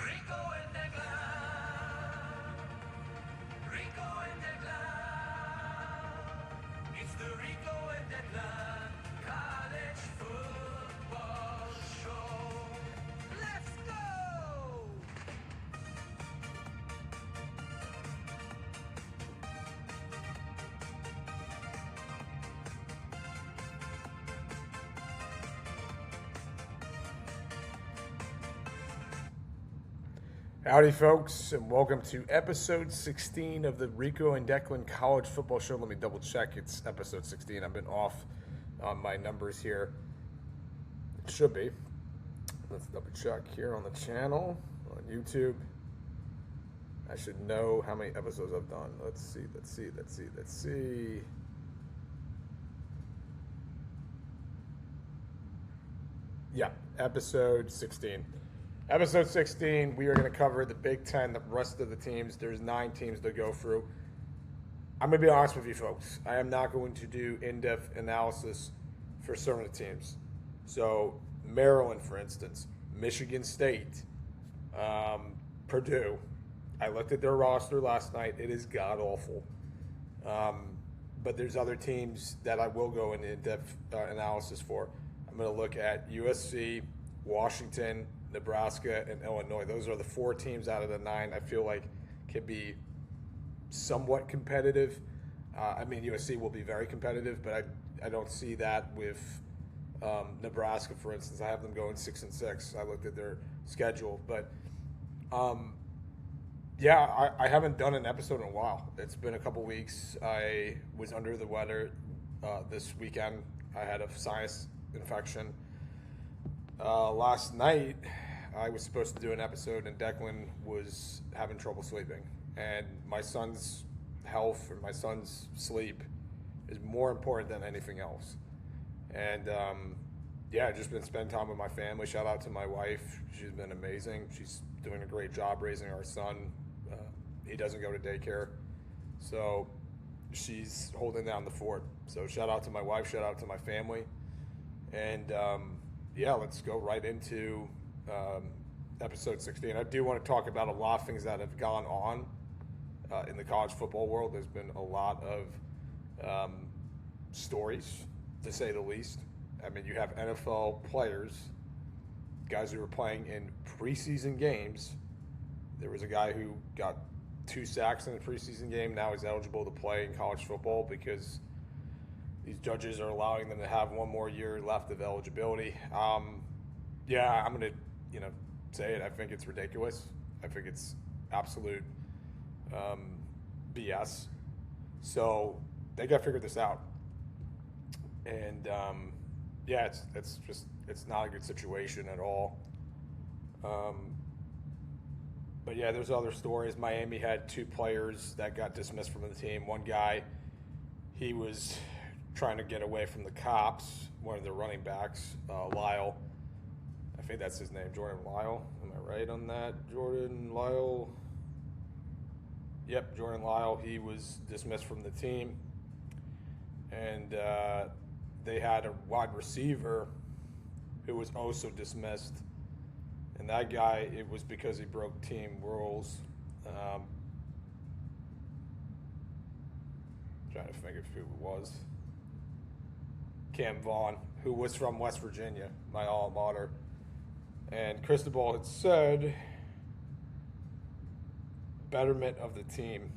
Rico and Declan. Rico and Declan. It's the Rico and Declan College Football Show. Let's go! Howdy, folks, and welcome to episode 16 of the Rico and Declan College Football Show. Let me double check. It's episode 16. I've been off on my numbers here. It should be. Let's double check here on the channel, on YouTube. I should know how many episodes I've done. Let's see. Yeah, episode 16. Episode 16, we are going to cover the Big Ten, the rest of the teams. There's 9 teams to go through. I'm going to be honest with you folks. I am not going to do in-depth analysis for certain of the teams. So, Maryland, for instance, Michigan State, Purdue. I looked at their roster last night. It is god-awful. But there's other teams that I will go into in-depth analysis for. I'm going to look at USC, Washington, Nebraska, and Illinois. Those are the 4 teams out of the 9 I feel like can be somewhat competitive. USC will be very competitive, but I don't see that with Nebraska, for instance. I have them going 6-6. I looked at their schedule, but I haven't done an episode in a while. It's been a couple weeks. I was under the weather this weekend. I had a sinus infection. Last night, I was supposed to do an episode, and Declan was having trouble sleeping. And my son's health and my son's sleep is more important than anything else. And, I've just been spending time with my family. Shout out to my wife. She's been amazing. She's doing a great job raising our son. He doesn't go to daycare. So she's holding down the fort. So shout out to my wife. Shout out to my family. And, let's go right into episode 16. I do want to talk about a lot of things that have gone on in the college football world. There's been a lot of stories, to say the least. You have NFL players, guys who were playing in preseason games. There was a guy who got 2 sacks in a preseason game. Now he's eligible to play in college football because these judges are allowing them to have 1 more year left of eligibility. I'm going to, say it. I think it's ridiculous. I think it's absolute BS. So they got to figure this out. And it's not a good situation at all. There's other stories. Miami had 2 players that got dismissed from the team. One guy, he was trying to get away from the cops, one of the running backs, Lyle. I think that's his name, Jordan Lyle. Am I right on that? Jordan Lyle. Yep, Jordan Lyle. He was dismissed from the team. And they had a wide receiver who was also dismissed. And that guy, it was because he broke team rules. Trying to think of who it was. Cam Vaughn, who was from West Virginia, my alma mater. And Cristobal had said betterment of the team.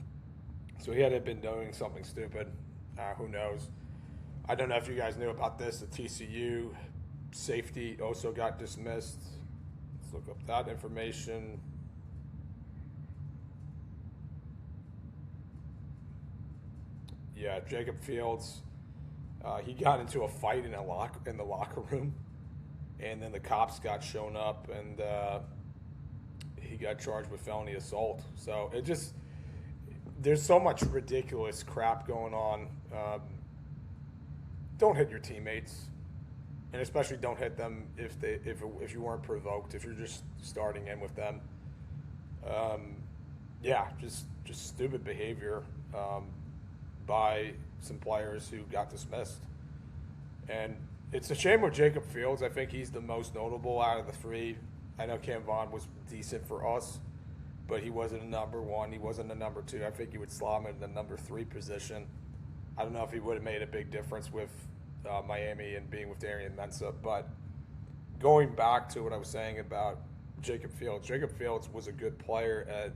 So he had been doing something stupid. Who knows? I don't know if you guys knew about this. The TCU safety also got dismissed. Let's look up that information. Yeah, Jacob Fields. He got into a fight in the locker room, and then the cops got shown up, and he got charged with felony assault. So there's so much ridiculous crap going on. Don't hit your teammates, and especially don't hit them if you weren't provoked. If you're just starting in with them, just stupid behavior by some players who got dismissed. And it's a shame with Jacob Fields. I think he's the most notable out of the 3 I know Cam Vaughn was decent for us, but he wasn't a number one. He wasn't a number two. I think you would slot him in the number 3 position. I don't know if he would have made a big difference with Miami and being with Darian Mensah. But going back to what I was saying about Jacob Fields was a good player at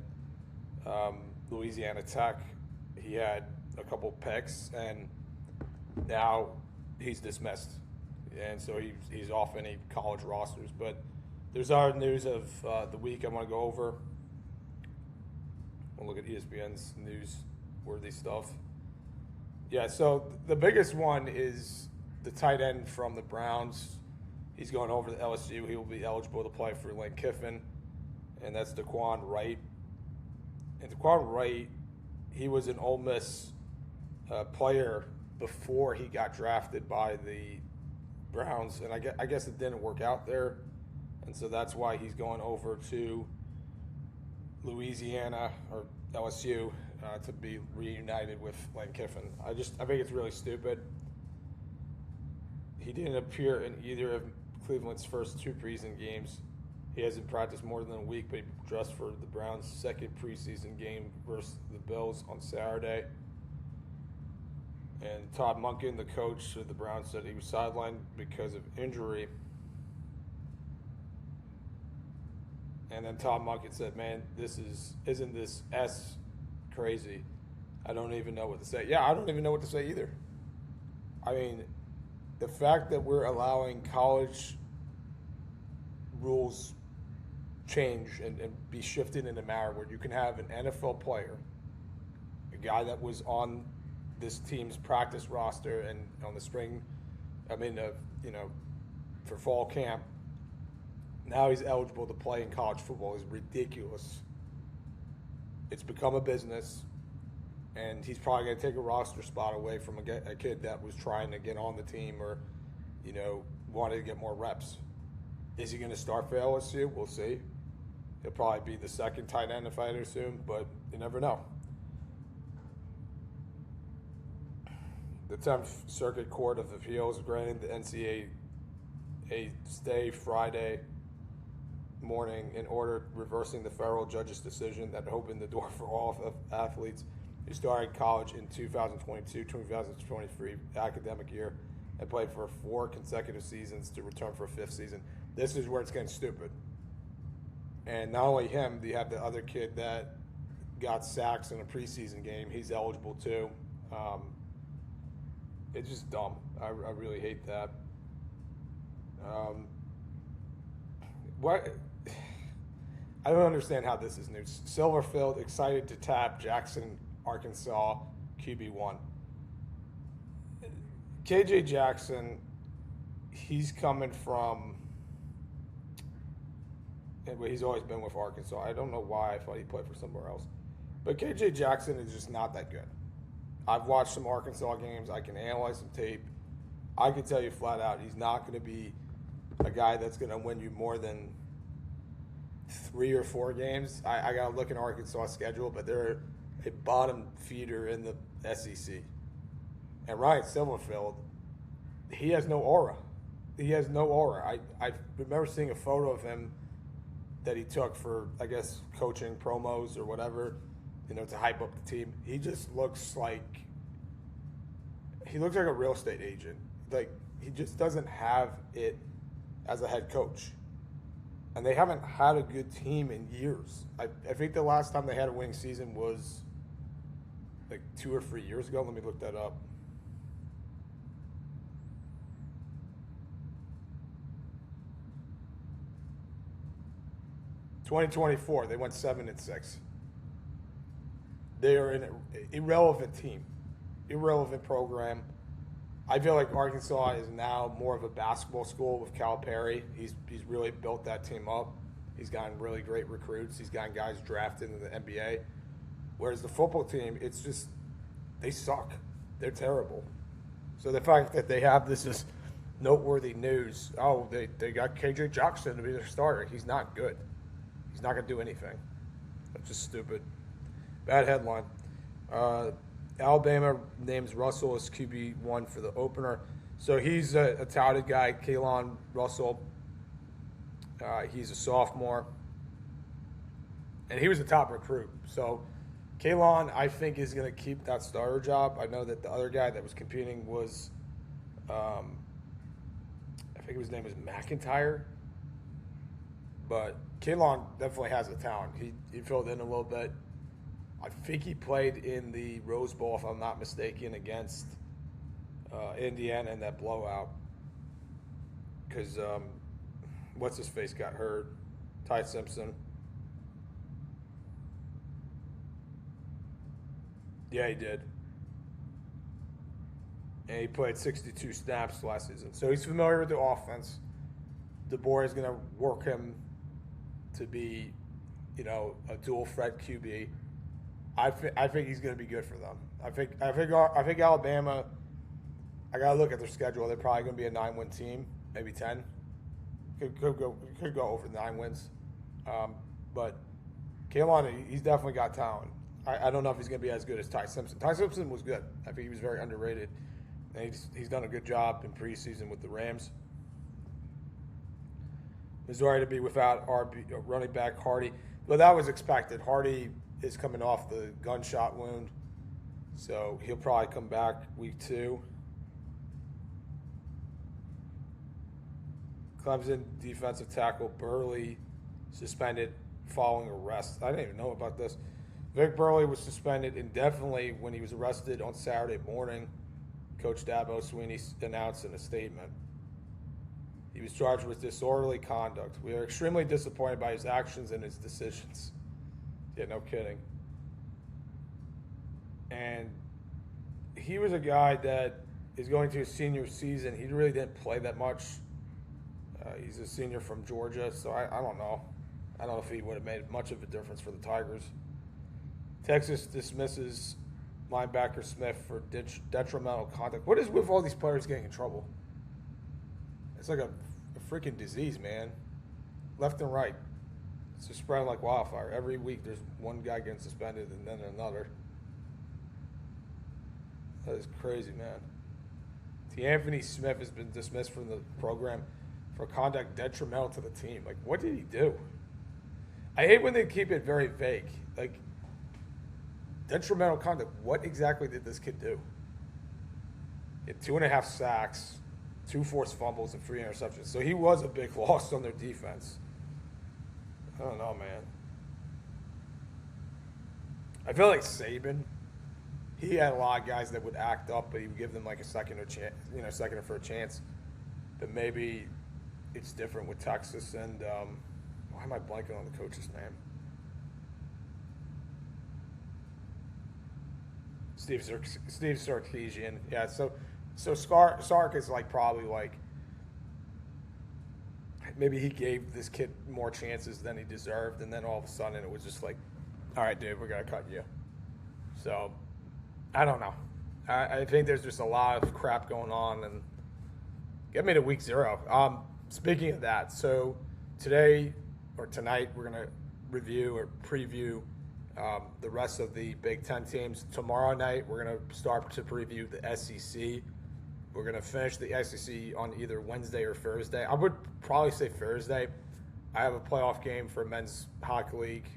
Louisiana Tech. He had a couple picks, and now he's dismissed. And so he's off any college rosters. But there's our news of the week I want to go over. I'll look at ESPN's news-worthy stuff. Yeah, so the biggest one is the tight end from the Browns. He's going over to LSU. He will be eligible to play for Lane Kiffin, and that's Daquan Wright. And Daquan Wright, he was an Ole Miss player before he got drafted by the Browns, and I guess it didn't work out there, and so that's why he's going over to Louisiana or LSU to be reunited with Lane Kiffin. I think it's really stupid. He didn't appear in either of Cleveland's first 2 preseason games. He hasn't practiced more than a week, but he dressed for the Browns' second preseason game versus the Bills on Saturday. And Todd Monken, the coach of the Browns, said he was sidelined because of injury. And then Todd Monken said, "Man, isn't this S crazy? I don't even know what to say." Yeah, I don't even know what to say either. I mean, the fact that we're allowing college rules change and be shifted in a manner where you can have an NFL player, a guy that was on this team's practice roster and on the for fall camp, now he's eligible to play in college football is ridiculous. It's become a business, and he's probably going to take a roster spot away from a kid that was trying to get on the team or, wanted to get more reps. Is he going to start for LSU? We'll see. He'll probably be the second tight end if I assume, but you never know. The 10th Circuit Court of Appeals granted the NCAA a stay Friday morning in order reversing the federal judge's decision that opened the door for all athletes who started college in 2022-2023 academic year and played for 4 consecutive seasons to return for a 5th season. This is where it's getting stupid. And not only him, you have the other kid that got sacks in a preseason game. He's eligible too. It's just dumb. I really hate that. What? I don't understand how this is news. Silverfield excited to tap Jackson, Arkansas QB1. KJ Jackson, he's coming from. He's always been with Arkansas. I don't know why I thought he played for somewhere else. But KJ Jackson is just not that good. I've watched some Arkansas games. I can analyze some tape. I can tell you flat out, he's not going to be a guy that's going to win you more than 3 or 4 games. I got to look at Arkansas' schedule, but they're a bottom feeder in the SEC. And Ryan Silverfield, he has no aura. He has no aura. I remember seeing a photo of him that he took for, I guess, coaching promos or whatever, to hype up the team. He just looks like a real estate agent. Like, he just doesn't have it as a head coach. And they haven't had a good team in years. I think the last time they had a winning season was like 2 or 3 years ago. Let me look that up. (2024) they went 7-6. They are an irrelevant team, irrelevant program. I feel like Arkansas is now more of a basketball school with Calipari. He's really built that team up. He's gotten really great recruits. He's gotten guys drafted into the NBA. Whereas the football team, it's just, they suck. They're terrible. So the fact that they have this is noteworthy news. Oh, they got KJ Jackson to be their starter. He's not good. He's not going to do anything. That's just stupid. Bad headline. Alabama names Russell as QB1 for the opener. So he's a touted guy, Kalen Russell. He's a sophomore, and he was a top recruit. So Kalon, I think, is going to keep that starter job. I know that the other guy that was competing was, I think his name was McIntyre. But Kalon definitely has the talent. He filled in a little bit. I think he played in the Rose Bowl, if I'm not mistaken, against Indiana in that blowout. Because what's-his-face got hurt? Ty Simpson. Yeah, he did. And he played 62 snaps last season. So he's familiar with the offense. DeBoer is going to work him to be, a dual threat QB. I think he's going to be good for them. I think Alabama. I got to look at their schedule. They're probably going to be a 9-win team, maybe 10. Could go over 9 wins. But Kalon, he's definitely got talent. I don't know if he's going to be as good as Ty Simpson. Ty Simpson was good. I think he was very underrated. And he's done a good job in preseason with the Rams. Missouri to be without running back Hardy. But that was expected. Hardy is coming off the gunshot wound. So he'll probably come back week 2. Clemson defensive tackle Burley suspended following arrest. I didn't even know about this. Vic Burley was suspended indefinitely when he was arrested on Saturday morning. Coach Dabo Swinney announced in a statement. He was charged with disorderly conduct. We are extremely disappointed by his actions and his decisions. Yeah, no kidding. And he was a guy that is going to his senior season. He really didn't play that much. He's a senior from Georgia, so I don't know. I don't know if he would have made much of a difference for the Tigers. Texas dismisses linebacker Smith for detrimental conduct. What is with all these players getting in trouble? It's like a freaking disease, man. Left and right. It's just spreading like wildfire. Every week there's one guy getting suspended and then another. That is crazy, man. Anthony Smith has been dismissed from the program for conduct detrimental to the team. Like, what did he do? I hate when they keep it very vague. Like, detrimental conduct. What exactly did this kid do? He had 2.5 sacks, 2 forced fumbles, and 3 interceptions. So he was a big loss on their defense. I don't know, man. I feel like Saban, he had a lot of guys that would act up, but he would give them like a second or for a chance. But maybe it's different with Texas and why am I blanking on the coach's name? Steve Sarkisian. Yeah, so Sark is like probably like maybe he gave this kid more chances than he deserved, and then all of a sudden it was just like, all right, dude, we're gonna cut you. So I don't know. I think there's just a lot of crap going on, and get me to week 0. Speaking of that, so tonight we're gonna review or preview the rest of the Big Ten teams. Tomorrow night we're gonna start to preview the SEC. We're gonna finish the SEC on either Wednesday or Thursday. I would probably say Thursday. I have a playoff game for men's league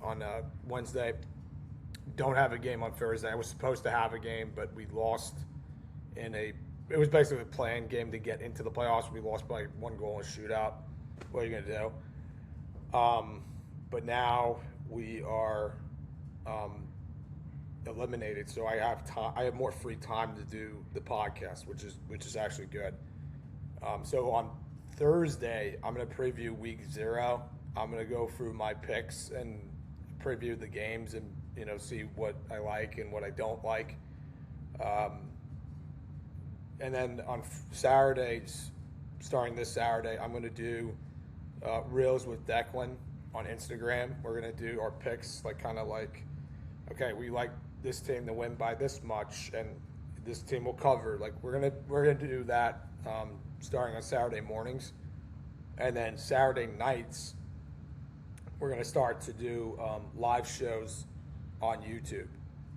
on Wednesday. Don't have a game on Thursday. I was supposed to have a game, but we lost it was basically a play-in game to get into the playoffs. We lost by 1 goal in a shootout. What are you going to do? But now we are eliminated, so I have more free time to do the podcast, which is actually good. So on Thursday, I'm going to preview week 0. I'm going to go through my picks and preview the games and see what I like and what I don't like. And then on Saturdays, starting this Saturday, I'm going to do Reels with Declan on Instagram. We're going to do our picks, okay, we like this team to win by this much, and this team will cover. Like we're gonna do that starting on Saturday mornings, and then Saturday nights we're going to start to do live shows on YouTube.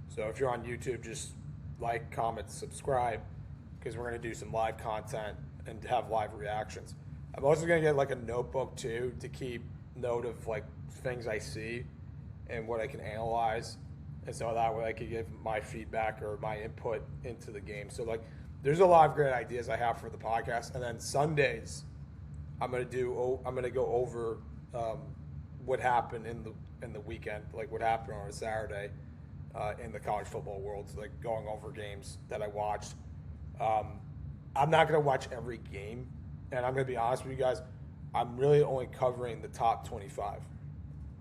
So if you're on YouTube, just like, comment, subscribe, because we're going to do some live content and have live reactions. I'm also going to get like a notebook too to keep note of like things I see and what I can analyze. And so that way I could give my feedback or my input into the game. So like there's a lot of great ideas I have for the podcast. And then Sundays, I'm going to go over what happened in the weekend, like what happened on a Saturday in the college football world, so like going over games that I watched. I'm not going to watch every game, and I'm going to be honest with you guys, I'm really only covering the top 25.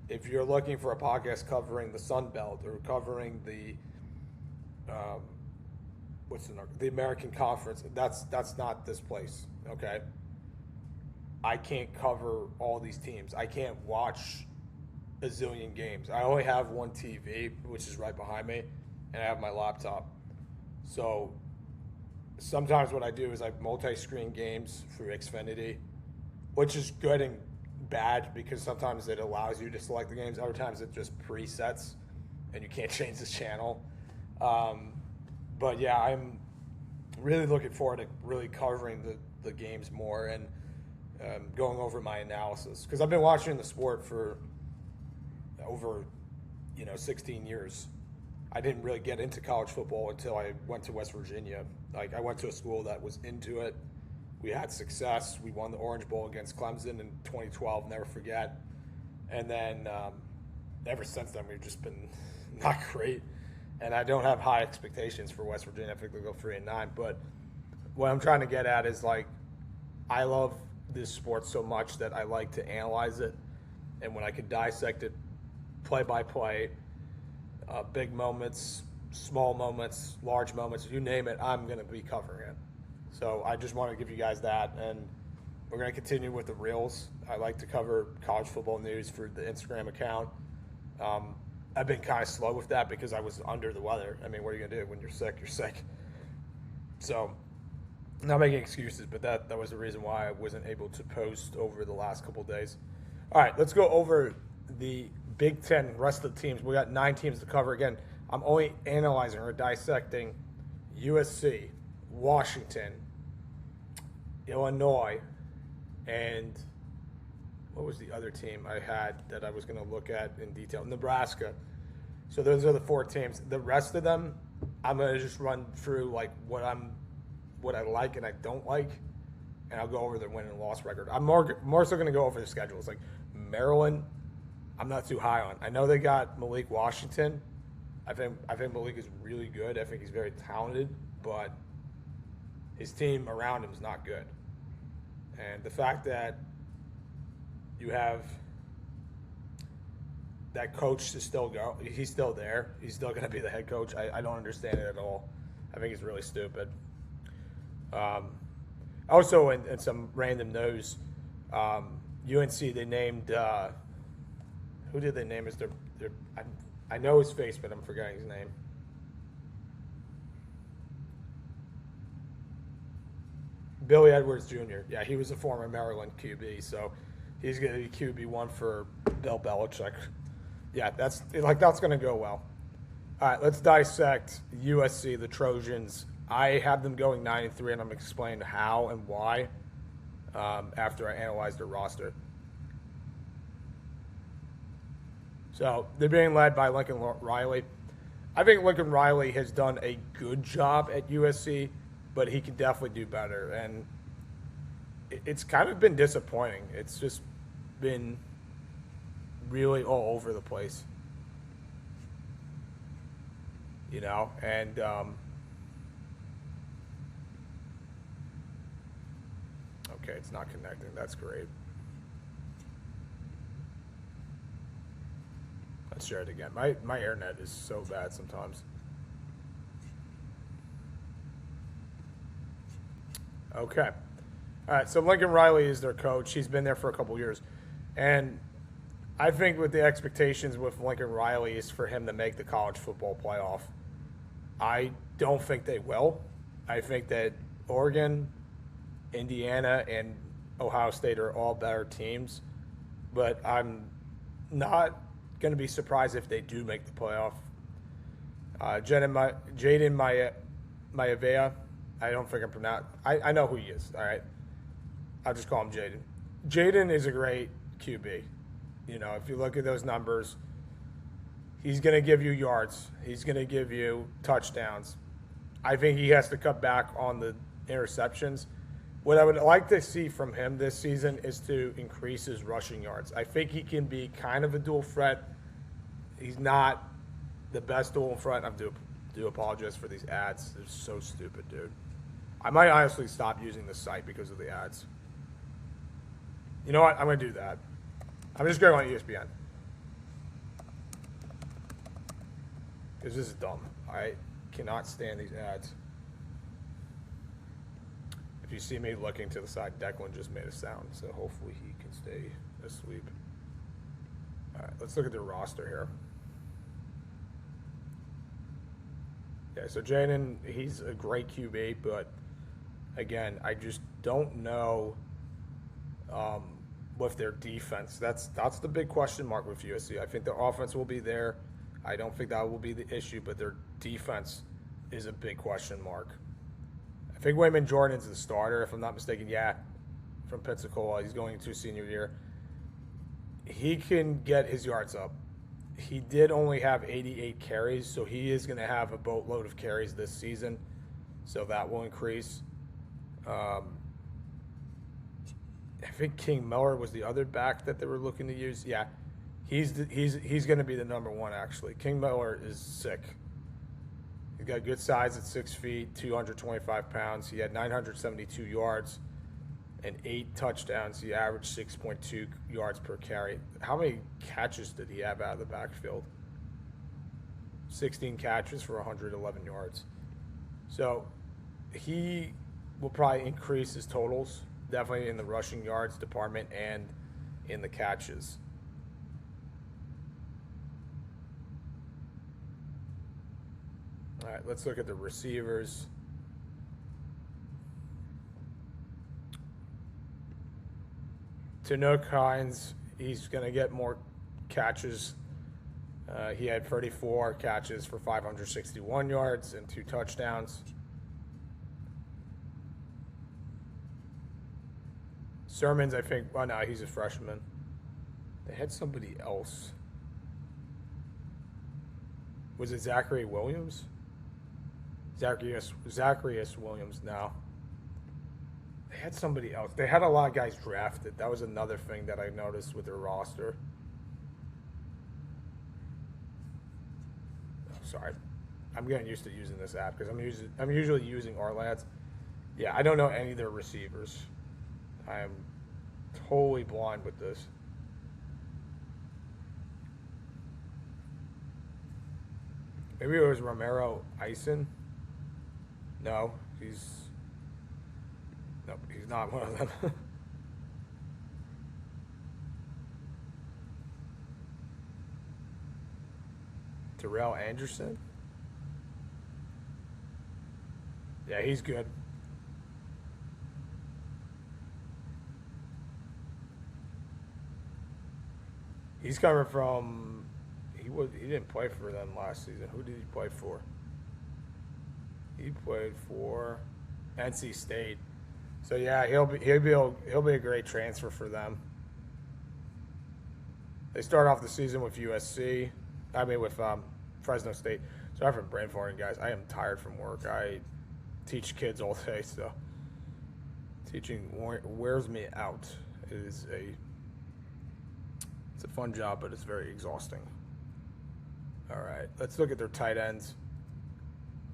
If you're looking for a podcast covering the Sun Belt or covering the the American Conference, that's not this place, okay? I can't cover all these teams. I can't watch a zillion games. I only have one TV, which is right behind me, and I have my laptop. So sometimes what I do is I multi-screen games through Xfinity, which is good and bad because sometimes it allows you to select the games. Other times it just presets, and you can't change the channel. But yeah, I'm really looking forward to really covering the games more and going over my analysis, because I've been watching the sport for over 16 years. I didn't really get into college football until I went to West Virginia. Like I went to a school that was into it. We had success. We won the Orange Bowl against Clemson in 2012, never forget. And then ever since then we've just been not great. And I don't have high expectations for West Virginia. I think they'll go 3-9. But what I'm trying to get at is like I love this sport so much that I like to analyze it, and when I can dissect it play by play, big moments, small moments, large moments, you name it, I'm going to be covering it. So I just want to give you guys that, and we're going to continue with the reels. I like to cover college football news for the Instagram account. I've been kind of slow with that because I was under the weather. I mean, what are you going to do? When you're sick, you're sick. So not making excuses, but that was the reason why I wasn't able to post over the last couple of days. All right, let's go over the Big Ten, rest of the teams. We got 9 teams to cover. Again, I'm only analyzing or dissecting USC, Washington, Illinois, and what was the other team I had that I was going to look at in detail? Nebraska. So those are the 4 teams. The rest of them, I'm going to just run through like what I like and I don't like, and I'll go over the win and loss record. I'm more so going to go over the schedules. Like Maryland, I'm not too high on. I know they got Malik Washington. I think Malik is really good. I think he's very talented, but his team around him is not good. And the fact that you have that coach is he's still there. He's still going to be the head coach. I don't understand it at all. I think it's really stupid. Also, in some random news, UNC, they named who did they name as their I know his face, but I'm forgetting his name. Billy Edwards Jr. Yeah, he was a former Maryland QB, so he's going to be QB1 for Bill Belichick. Yeah, that's going to go well. All right, let's dissect USC, the Trojans. I have them going 9-3, and I'm going to explain how and why after I analyze their roster. So they're being led by Lincoln Riley. I think Lincoln Riley has done a good job at USC, but he can definitely do better. And it's kind of been disappointing. It's just been really all over the place. And okay, it's not connecting. That's great. Let's share it again. My internet is so bad sometimes. Okay. All right, so Lincoln Riley is their coach. He's been there for a couple years. And I think with the expectations with Lincoln Riley is for him to make the college football playoff. I don't think they will. I think that Oregon, Indiana, and Ohio State are all better teams. But I'm not going to be surprised if they do make the playoff. Jaden Maivia, I don't think I'm pronouncing. I know who he is. All right, I'll just call him Jaden. Jaden is a great QB. You know, if you look at those numbers, he's going to give you yards. He's going to give you touchdowns. I think he has to cut back on the interceptions. What I would like to see from him this season is to increase his rushing yards. I think he can be kind of a dual threat. He's not the best dual threat. I do apologize for these ads. They're so stupid, dude. I might honestly stop using this site because of the ads. You know what? I'm going to do that. I'm just going on ESPN. Because this is dumb. I cannot stand these ads. If you see me looking to the side, Declan just made a sound, so hopefully he can stay asleep. All right, let's look at their roster here. Yeah, so Jaden, he's a great QB, but again, I just don't know with their defense. That's the big question mark with USC. I think their offense will be there. I don't think that will be the issue, but their defense is a big question mark. I think Wayman Jordan's the starter, if I'm not mistaken. Yeah, from Pensacola. He's going into senior year. He can get his yards up. He did only have 88 carries, so he is going to have a boatload of carries this season, so that will increase. I think King Miller was the other back that they were looking to use. Yeah, he's going to be the number one, actually. King Miller is sick. He's got good size at 6 feet, 225 pounds. He had 972 yards and 8 touchdowns. He averaged 6.2 yards per carry. How many catches did he have out of the backfield? 16 catches for 111 yards. So he will probably increase his totals, definitely in the rushing yards department and in the catches. All right, let's look at the receivers. Tanook Hines, he's going to get more catches. He had 34 catches for 561 yards and 2 touchdowns. Sermons, I think, well, no, he's a freshman. They had somebody else. Was it Zachary Williams? Zacharias Williams, no. They had somebody else. They had a lot of guys drafted. That was another thing that I noticed with their roster. Oh, sorry. I'm getting used to using this app because I'm usually using Ourlads. Yeah, I don't know any of their receivers. I am totally blind with this. Maybe it was Romero Eisen. No, he's not one of them. Terrell Anderson? Yeah, he's good. He's coming from he didn't play for them last season. Who did he play for? He played for NC State. So yeah, he'll be a great transfer for them. They start off the season with USC. I mean with Fresno State. Sorry for brain farting, guys. I am tired from work. I teach kids all day, so teaching wears me out. It's a fun job, but it's very exhausting. All right, let's look at their tight ends.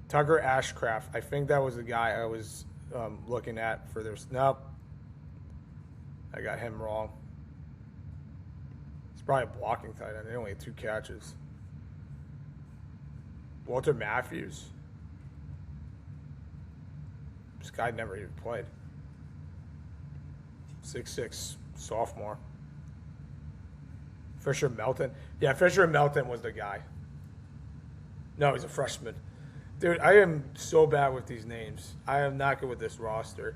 Tucker Ashcraft. I think that was the guy I was looking at for their. Nope. I got him wrong. He's probably a blocking tight end. They only had 2 catches. Walter Matthews. This guy never even played. 6'6", sophomore. Fisher Melton. Yeah, Fisher Melton was the guy. No, he's a freshman. Dude, I am so bad with these names. I am not good with this roster.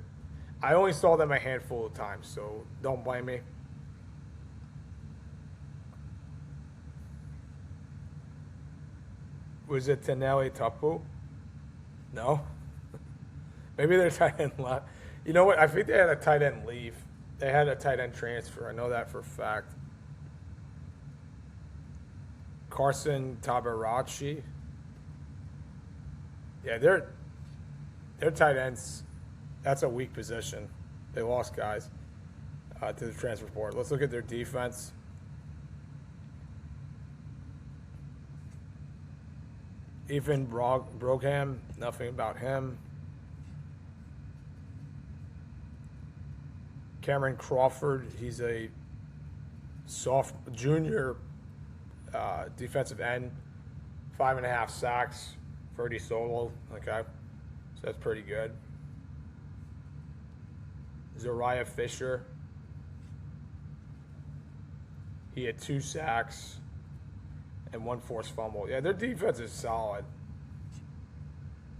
I only saw them a handful of times, so don't blame me. Was it Teneli Tapu? No? Maybe they're tight end left. You know what? I think they had a tight end leave. They had a tight end transfer. I know that for a fact. Carson Tabarachi. Yeah, they're tight ends. That's a weak position. They lost guys to the transfer portal. Let's look at their defense. Ethan Brogham, nothing about him. Cameron Crawford, he's a junior defensive end, 5.5 sacks, 30 solo. Okay, so that's pretty good. Zariah Fisher, he had 2 sacks and 1 forced fumble. Yeah, their defense is solid.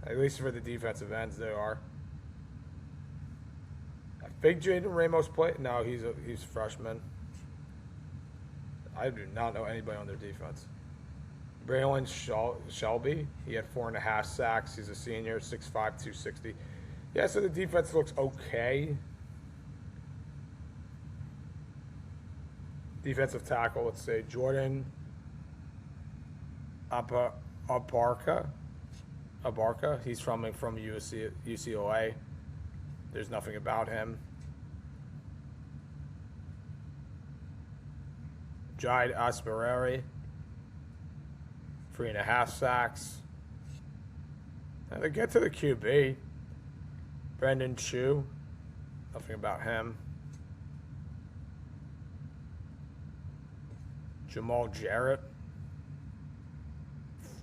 At least for the defensive ends, they are. I think Jaden Ramos played. No, he's a freshman. I do not know anybody on their defense. Braylon Shelby, he had 4.5 sacks. He's a senior, 6'5", 260. Yeah, so the defense looks okay. Defensive tackle, let's say Jordan Abarca. He's from UCLA. There's nothing about him. Jide Asperari, 3.5 sacks. Now they get to the QB. Brendan Chu, nothing about him. Jamal Jarrett,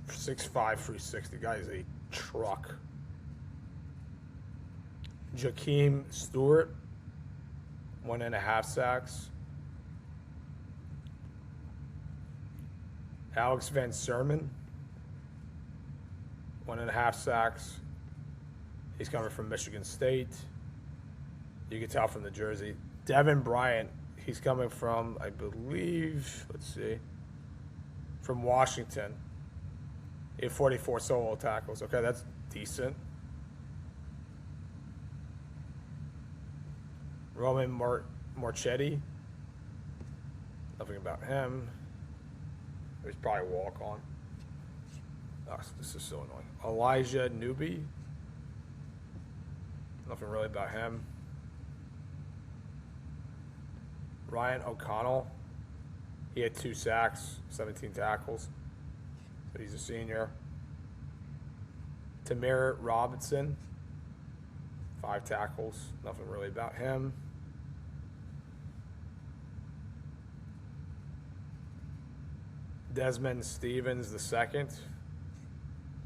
6'5", 360. Guy is a truck. Jakeem Stewart, 1.5 sacks. Alex Van Sermon, 1.5 sacks. He's coming from Michigan State. You can tell from the jersey. Devin Bryant, he's coming from, I believe, from Washington. He had 44 solo tackles. Okay, that's decent. Roman Marchetti, nothing about him. He's probably a walk-on. Oh, this is so annoying. Elijah Newby, nothing really about him. Ryan O'Connell, he had 2 sacks, 17 tackles. So he's a senior. Tamir Robinson, 5 tackles, nothing really about him. Desmond Stevens II,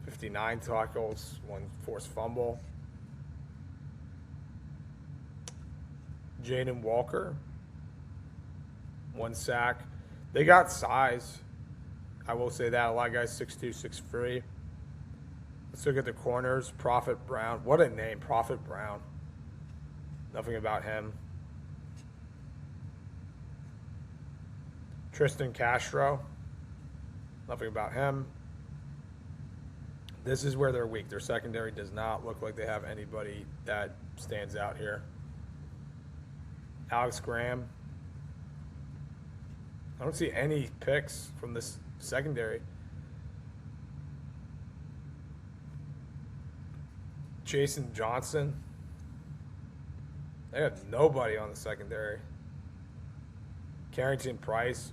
59 tackles, 1 forced fumble. Jaden Walker, 1 sack. They got size. I will say that. A lot of guys 6'2", 6'3". Let's look at the corners. Prophet Brown. What a name, Prophet Brown. Nothing about him. Tristan Castro. Nothing about him. This is where they're weak. Their secondary does not look like they have anybody that stands out here. Alex Graham. I don't see any picks from this secondary. Jason Johnson. They have nobody on the secondary. Carrington Pierce,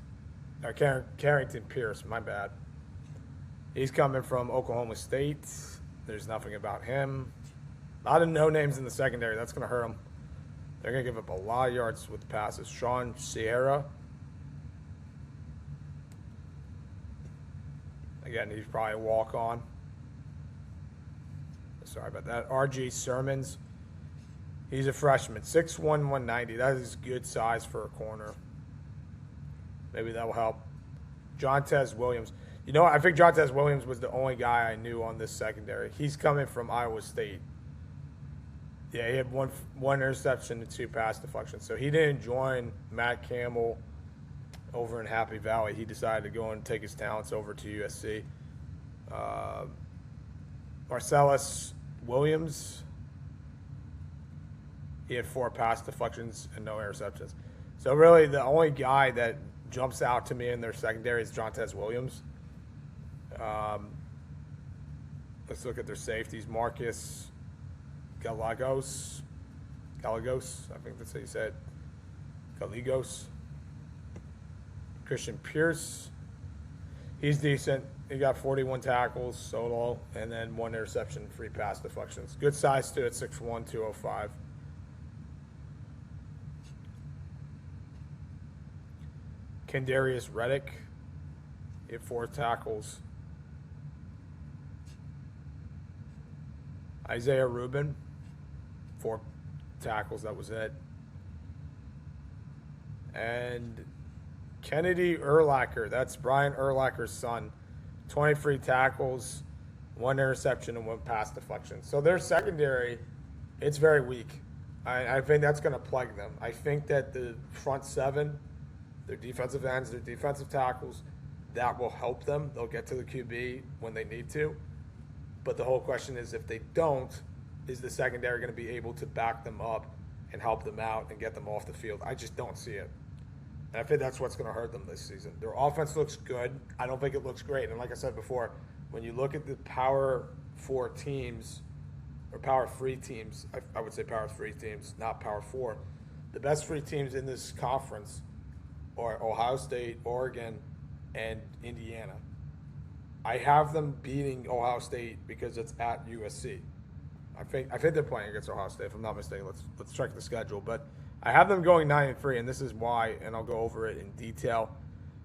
my bad. He's coming from Oklahoma State. There's nothing about him. A lot of no names in the secondary. That's going to hurt them. They're going to give up a lot of yards with the passes. Sean Sierra. Again, he's probably a walk-on. Sorry about that. R.G. Sermons. He's a freshman. 6'1", 190. That is good size for a corner. Maybe that will help. Jontez Williams. You know what? I think Jontez Williams was the only guy I knew on this secondary. He's coming from Iowa State. Yeah, he had one interception and 2 pass deflections. So he didn't join Matt Campbell over in Happy Valley. He decided to go and take his talents over to USC. Marcellus Williams. He had 4 pass deflections and no interceptions. So really the only guy that jumps out to me in their secondary is Jontez Williams. Let's look at their safeties. Marcus Gallegos, I think that's how you said. Gallegos. Christian Pierce. He's decent. He got 41 tackles total, and then 1 interception, 3 pass deflections. Good size too at 6'1", 205. Kendarius Reddick, he had 4 tackles. Isaiah Rubin, 4 tackles, that was it. And Kennedy Urlacher, that's Brian Urlacher's son, 23 tackles, 1 interception, and 1 pass deflection. So their secondary, it's very weak. I think that's going to plague them. I think that the front 7, their defensive ends, their defensive tackles, that will help them. They'll get to the QB when they need to. But the whole question is, if they don't, is the secondary going to be able to back them up and help them out and get them off the field? I just don't see it. And I think that's what's going to hurt them this season. Their offense looks good. I don't think it looks great. And like I said before, when you look at the Power 4 teams, or Power 3 teams, I would say Power 3 teams, not Power 4, the best 3 teams in this conference are Ohio State, Oregon, and Indiana. I have them beating Ohio State because it's at USC. I think they're playing against Ohio State, if I'm not mistaken. Let's check the schedule. But I have them going 9-3, and this is why, and I'll go over it in detail.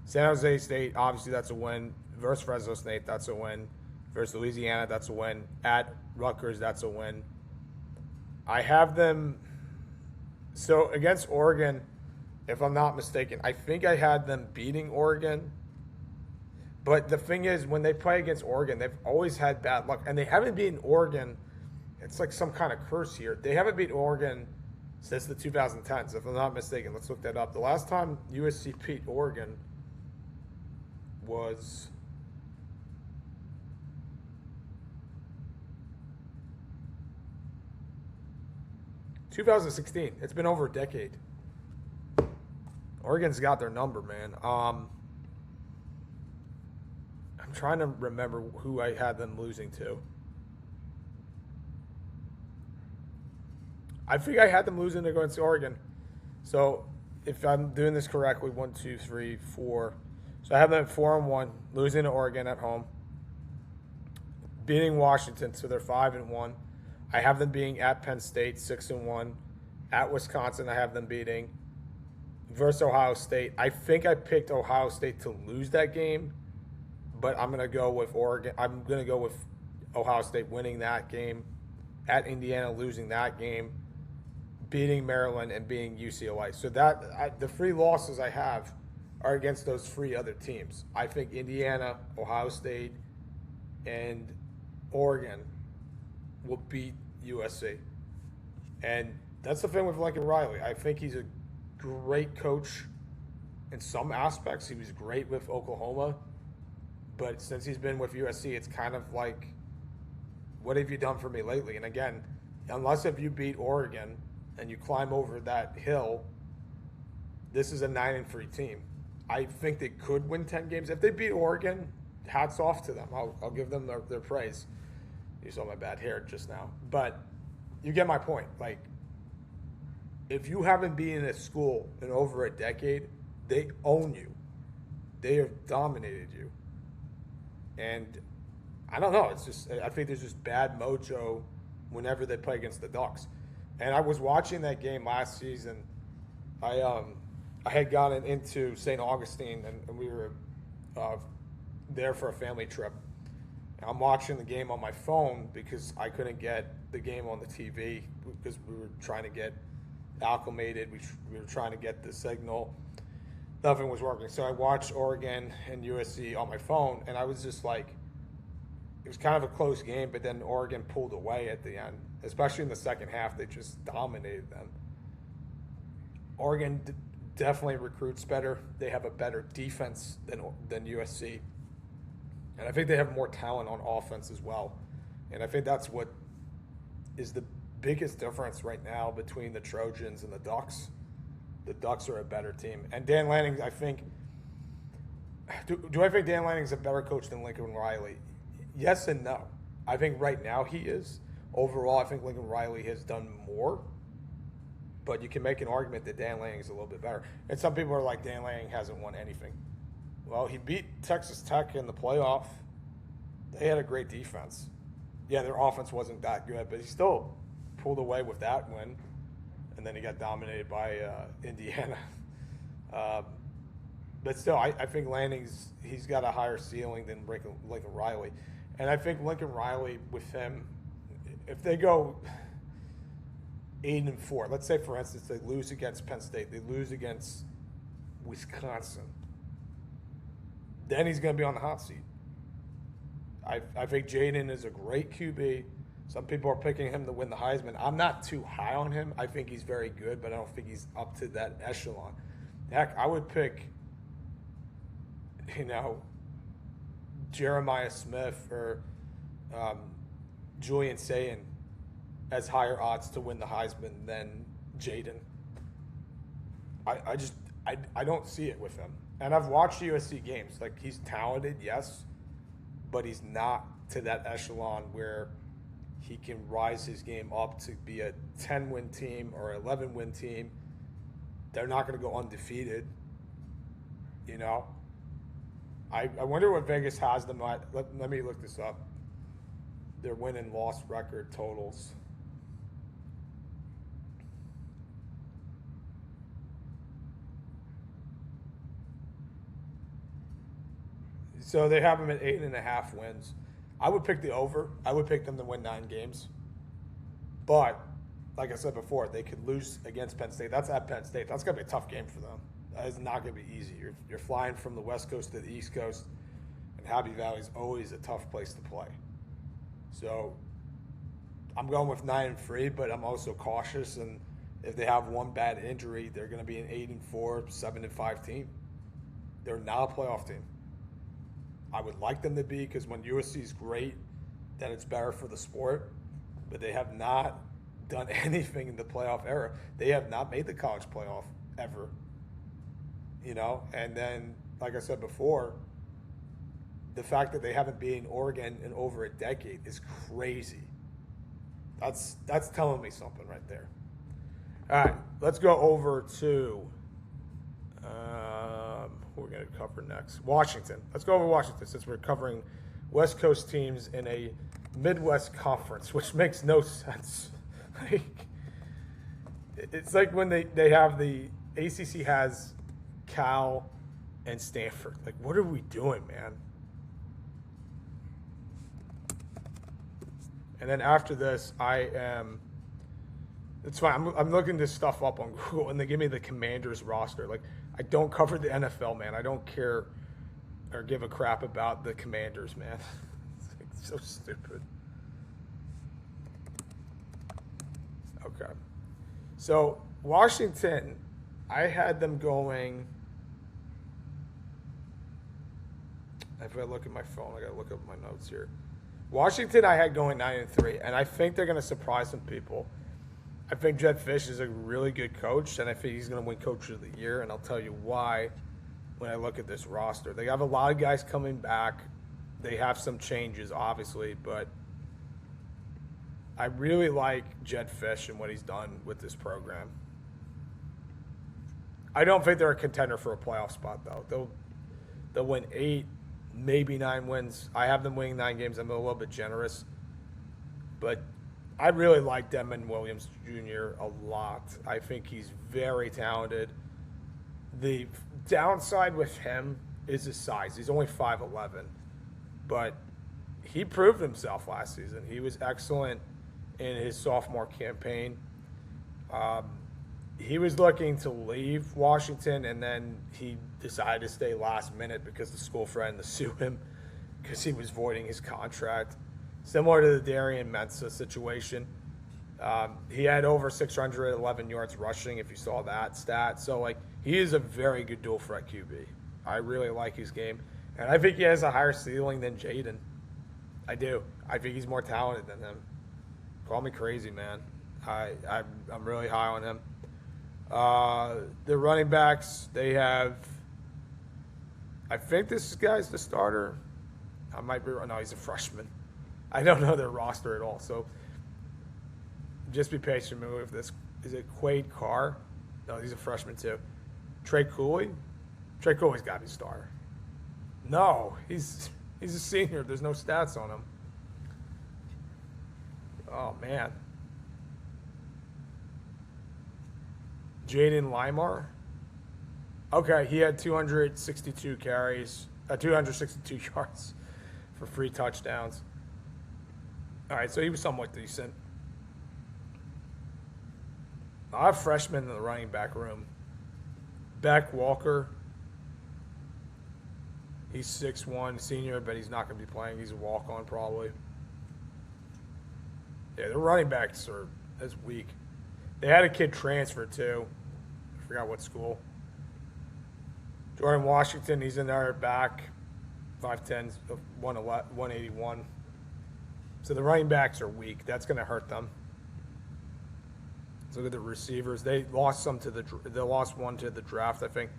San Jose State, obviously that's a win. Versus Fresno State, that's a win. Versus Louisiana, that's a win. At Rutgers, that's a win. I have them – so against Oregon, if I'm not mistaken, I think I had them beating Oregon. But the thing is, when they play against Oregon, they've always had bad luck. And they haven't beaten Oregon. It's like some kind of curse here. They haven't beaten Oregon since the 2010s, if I'm not mistaken. Let's look that up. The last time USC beat Oregon was 2016. It's been over a decade. Oregon's got their number, man. I'm trying to remember who I had them losing to. I think I had them losing against Oregon. So if I'm doing this correctly, 1, 2, 3, 4. So I have them at 4-1, losing to Oregon at home, beating Washington, so they're 5-1. I have them being at Penn State, 6-1. At Wisconsin, I have them beating. Versus Ohio State, I think I picked Ohio State to lose that game, but I'm going to go with Oregon. I'm going to go with Ohio State winning that game. At Indiana, losing that game. Beating Maryland and beating UCLA. So the 3 losses I have are against those 3 other teams. I think Indiana, Ohio State, and Oregon will beat USC. And that's the thing with Lincoln Riley. I think he's a great coach in some aspects. He was great with Oklahoma. But since he's been with USC, it's kind of like, what have you done for me lately? And again, unless if you beat Oregon and you climb over that hill, this is a 9-3 team. I think they could win 10 games. If they beat Oregon, hats off to them. I'll give them their praise. You saw my bad hair just now. But you get my point. Like, if you haven't been in a school in over a decade, they own you. They have dominated you. And I don't know. It's just, I think there's just bad mojo whenever they play against the Ducks. And I was watching that game last season. I had gotten into St. Augustine, and we were there for a family trip. I'm watching the game on my phone because I couldn't get the game on the TV because we were trying to get acclimated. We were trying to get the signal. Nothing was working. So I watched Oregon and USC on my phone, and I was just like, it was kind of a close game, but then Oregon pulled away at the end, especially in the second half. They just dominated them. Oregon definitely recruits better. They have a better defense than USC. And I think they have more talent on offense as well. And I think that's what is the biggest difference right now between the Trojans and the Ducks. The Ducks are a better team. And Dan Lanning, I think, do I think Dan Lanning's a better coach than Lincoln Riley? Yes and no. I think right now he is. Overall, I think Lincoln Riley has done more. But you can make an argument that Dan Lanning is a little bit better. And some people are like, Dan Lanning hasn't won anything. Well, he beat Texas Tech in the playoff. They had a great defense. Yeah, their offense wasn't that good, but he still pulled away with that win. And then he got dominated by Indiana. But still, I think Lanning's he's got a higher ceiling than Lincoln Riley. And I think Lincoln Riley with him, if they go 8-4, let's say for instance they lose against Penn State, they lose against Wisconsin, then he's going to be on the hot seat. I think Jaden is a great QB. Some people are picking him to win the Heisman. I'm not too high on him. I think he's very good, but I don't think he's up to that echelon. Heck, I would pick, Jeremiah Smith or Julian Sayin as higher odds to win the Heisman than Jaden. I don't see it with him. And I've watched USC games. Like, he's talented, yes, but he's not to that echelon where he can rise his game up to be a 10-win team or 11-win team. They're not going to go undefeated, I wonder what Vegas has them at. Let me look this up. Their win and loss record totals. So they have them at 8.5 wins. I would pick the over. I would pick them to win 9 games. But, like I said before, they could lose against Penn State. That's at Penn State. That's going to be a tough game for them. That is not going to be easy. You're flying from the West Coast to the East Coast, and Happy Valley is always a tough place to play. So I'm going with 9-3, but I'm also cautious. And if they have one bad injury, they're going to be an 8-4, 7-5 team. They're not a playoff team. I would like them to be, because when USC is great, then it's better for the sport. But they have not done anything in the playoff era. They have not made the college playoff ever. And then, like I said before, the fact that they haven't beaten Oregon in over a decade is crazy. That's telling me something right there. All right, let's go over to who we're going to cover next. Washington. Let's go over Washington since we're covering West Coast teams in a Midwest conference, which makes no sense. It's like when they have the ACC has Cal and Stanford. Like, what are we doing, man? And then after this, it's fine. I'm looking this stuff up on Google, and they give me the Commanders roster. Like, I don't cover the NFL, man. I don't care or give a crap about the Commanders, man. It's so stupid. Okay. So, Washington, I had them going. If I look at my phone, I got to look up my notes here. Washington, I had going 9-3, and I think they're going to surprise some people. I think Jed Fish is a really good coach, and I think he's going to win Coach of the Year, and I'll tell you why when I look at this roster. They have a lot of guys coming back. They have some changes, obviously, but I really like Jed Fish and what he's done with this program. I don't think they're a contender for a playoff spot, though. They'll win 8, maybe 9 wins. I have them winning 9 games. I'm a little bit generous. But I really like Denman Williams Jr. a lot. I think he's very talented. The downside with him is his size. He's only 5'11", but he proved himself last season. He was excellent in his sophomore campaign. He was looking to leave Washington, and then he decided to stay last minute because the school threatened to sue him because he was voiding his contract. Similar to the Darian Mensah situation. He had over 611 yards rushing, if you saw that stat. So, he is a very good dual threat QB. I really like his game. And I think he has a higher ceiling than Jaden. I do. I think he's more talented than him. Call me crazy, man. I'm really high on him. The running backs, they have. I think this guy's the starter. I might be wrong. No, he's a freshman. I don't know their roster at all, so just be patient with this. Is it Quade Carr? No, he's a freshman too. Trey Cooley? Trey Cooley's got to be a starter. No, he's a senior. There's no stats on him. Oh, man. Jaden Limar? Okay, he had 262 carries, 262 yards for 3 touchdowns. All right, so he was somewhat decent. I have freshmen in the running back room. Beck Walker. He's 6'1", senior, but he's not going to be playing. He's a walk-on probably. Yeah, the running backs are as weak. They had a kid transfer too. I forgot what school. Jordan Washington, he's in there back. 5'10", 181. So the running backs are weak. That's going to hurt them. Let's look at the receivers. They lost one to the draft, I think.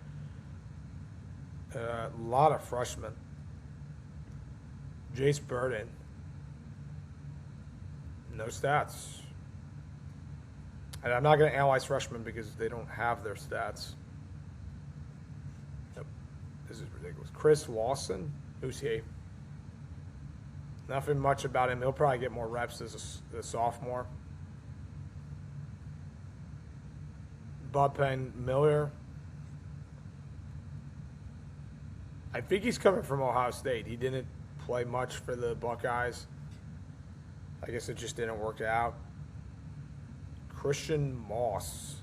A lot of freshmen. Jace Burden. No stats. And I'm not going to analyze freshmen because they don't have their stats. Nope. This is ridiculous. Chris Lawson. Who's he? Nothing much about him. He'll probably get more reps as a sophomore. Bud Penn Miller. I think he's coming from Ohio State. He didn't play much for the Buckeyes. I guess it just didn't work out. Christian Moss.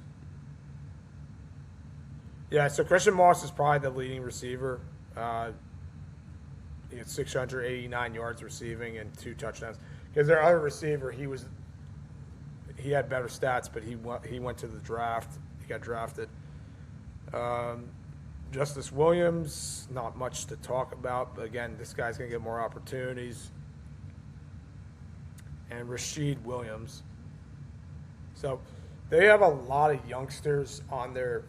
Yeah, so Christian Moss is probably the leading receiver. He had 689 yards receiving and 2 touchdowns. Because their other receiver, he had better stats, but he went to the draft. He got drafted. Justice Williams, not much to talk about. But again, this guy's going to get more opportunities. And Rashid Williams. So they have a lot of youngsters on their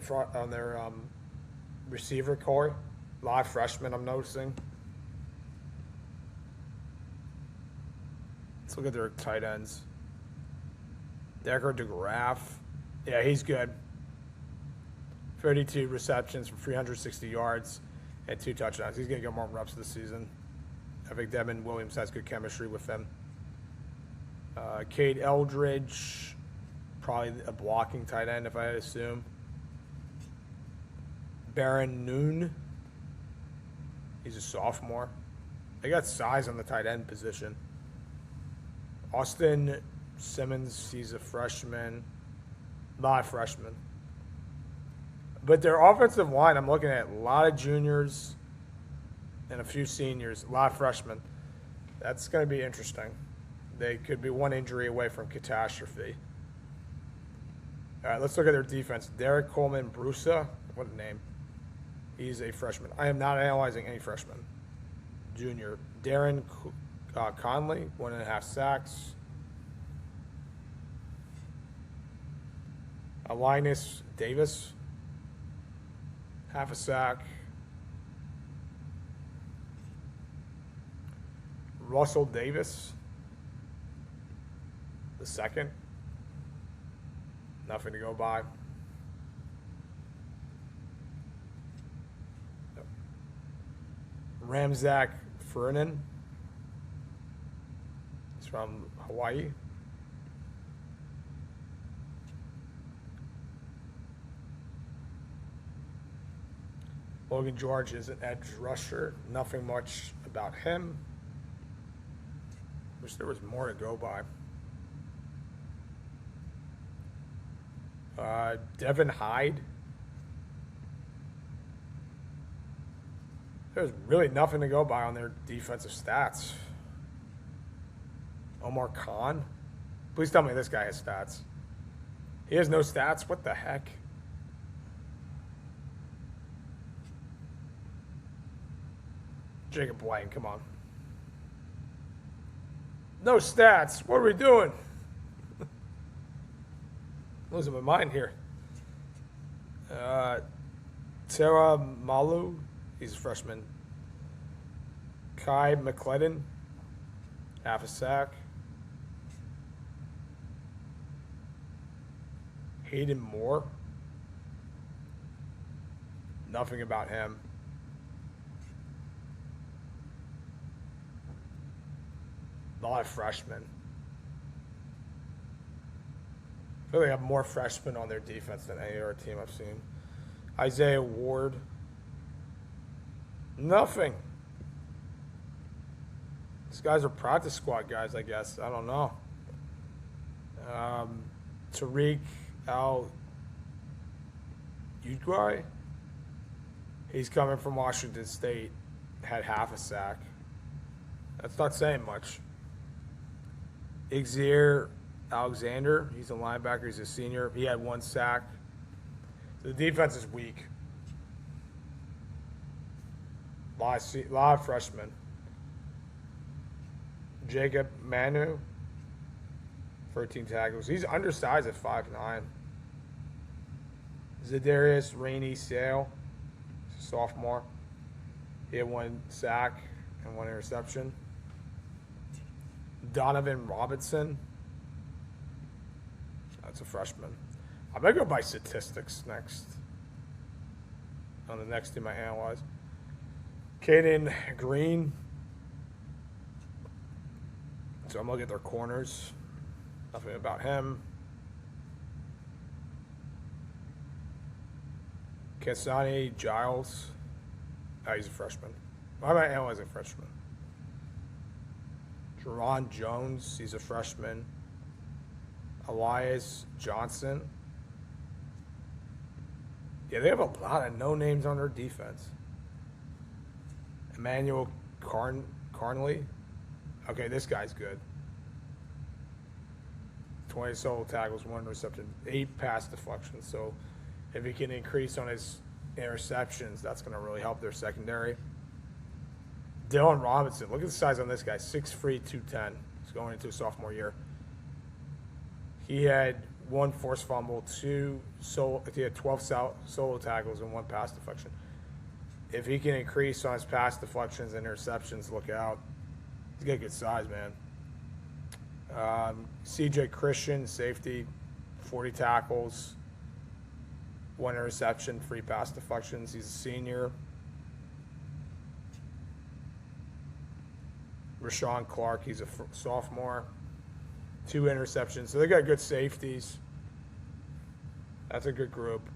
receiver core. A lot of freshmen, I'm noticing. Let's look at their tight ends. Decker DeGraff. Yeah, he's good. 32 receptions for 360 yards and 2 touchdowns. He's going to get more reps this season. I think Devin Williams has good chemistry with him. Cade Eldridge, probably a blocking tight end, if I assume. Baron Noon, he's a sophomore. They got size on the tight end position. Austin Simmons, he's a freshman. Not a freshman. But their offensive line, I'm looking at a lot of juniors and a few seniors, a lot of freshmen. That's going to be interesting. They could be one injury away from catastrophe. All right, let's look at their defense. Derek Coleman Brusa, what a name. He's a freshman. I am not analyzing any freshmen. Junior. Darren Conley, 1.5 sacks. Linus Davis, 0.5 sack. Russell Davis, the second. Nothing to go by. Ramzak Fernan. He's from Hawaii. Logan George is an edge rusher. Nothing much about him. Wish there was more to go by. Devin Hyde. There's really nothing to go by on their defensive stats. Omar Khan. Please tell me this guy has stats. He has no stats? What the heck? Jacob White, come on. No stats. What are we doing? losing my mind here. Tara Malu, he's a freshman. Kai McClellan, half a sack. Hayden Moore, nothing about him. A lot of freshmen. I feel they have more freshmen on their defense than any other team I've seen. Isaiah Ward, nothing. These guys are practice squad guys, I guess. I don't know. Tariq Al-Udgwai, he's coming from Washington State, had half a sack. That's not saying much. Xavier Alexander, he's a linebacker, he's a senior. He had 1 sack. The defense is weak. A lot of freshmen. Jacob Manu, 13 tackles. He's undersized at 5'9". Zadarius Rainey Sale, sophomore. He had 1 sack and 1 interception. Donovan Robinson, that's a freshman. I might go by statistics next. On the next team I analyze. Caden Green. So I'm looking at their corners. Nothing about him. Kasani Giles. Oh, he's a freshman. Why am I analyzing freshman? Jerron Jones, he's a freshman. Elias Johnson. Yeah, they have a lot of no names on their defense. Emmanuel Carnley. Okay, this guy's good. 20 solo tackles, 1 interception, 8 pass deflections. So if he can increase on his interceptions, that's going to really help their secondary. Dylan Robinson, look at the size on this guy, 6'3", 210. He's going into his sophomore year. He had 1 forced fumble, he had 12 solo tackles and 1 pass deflection. If he can increase on his pass deflections and interceptions, look out. He's got good size, man. CJ Christian, safety, 40 tackles, 1 interception, 3 pass deflections. He's a senior. Rashawn Clark, he's a sophomore. 2 interceptions. So they got good safeties. That's a good group.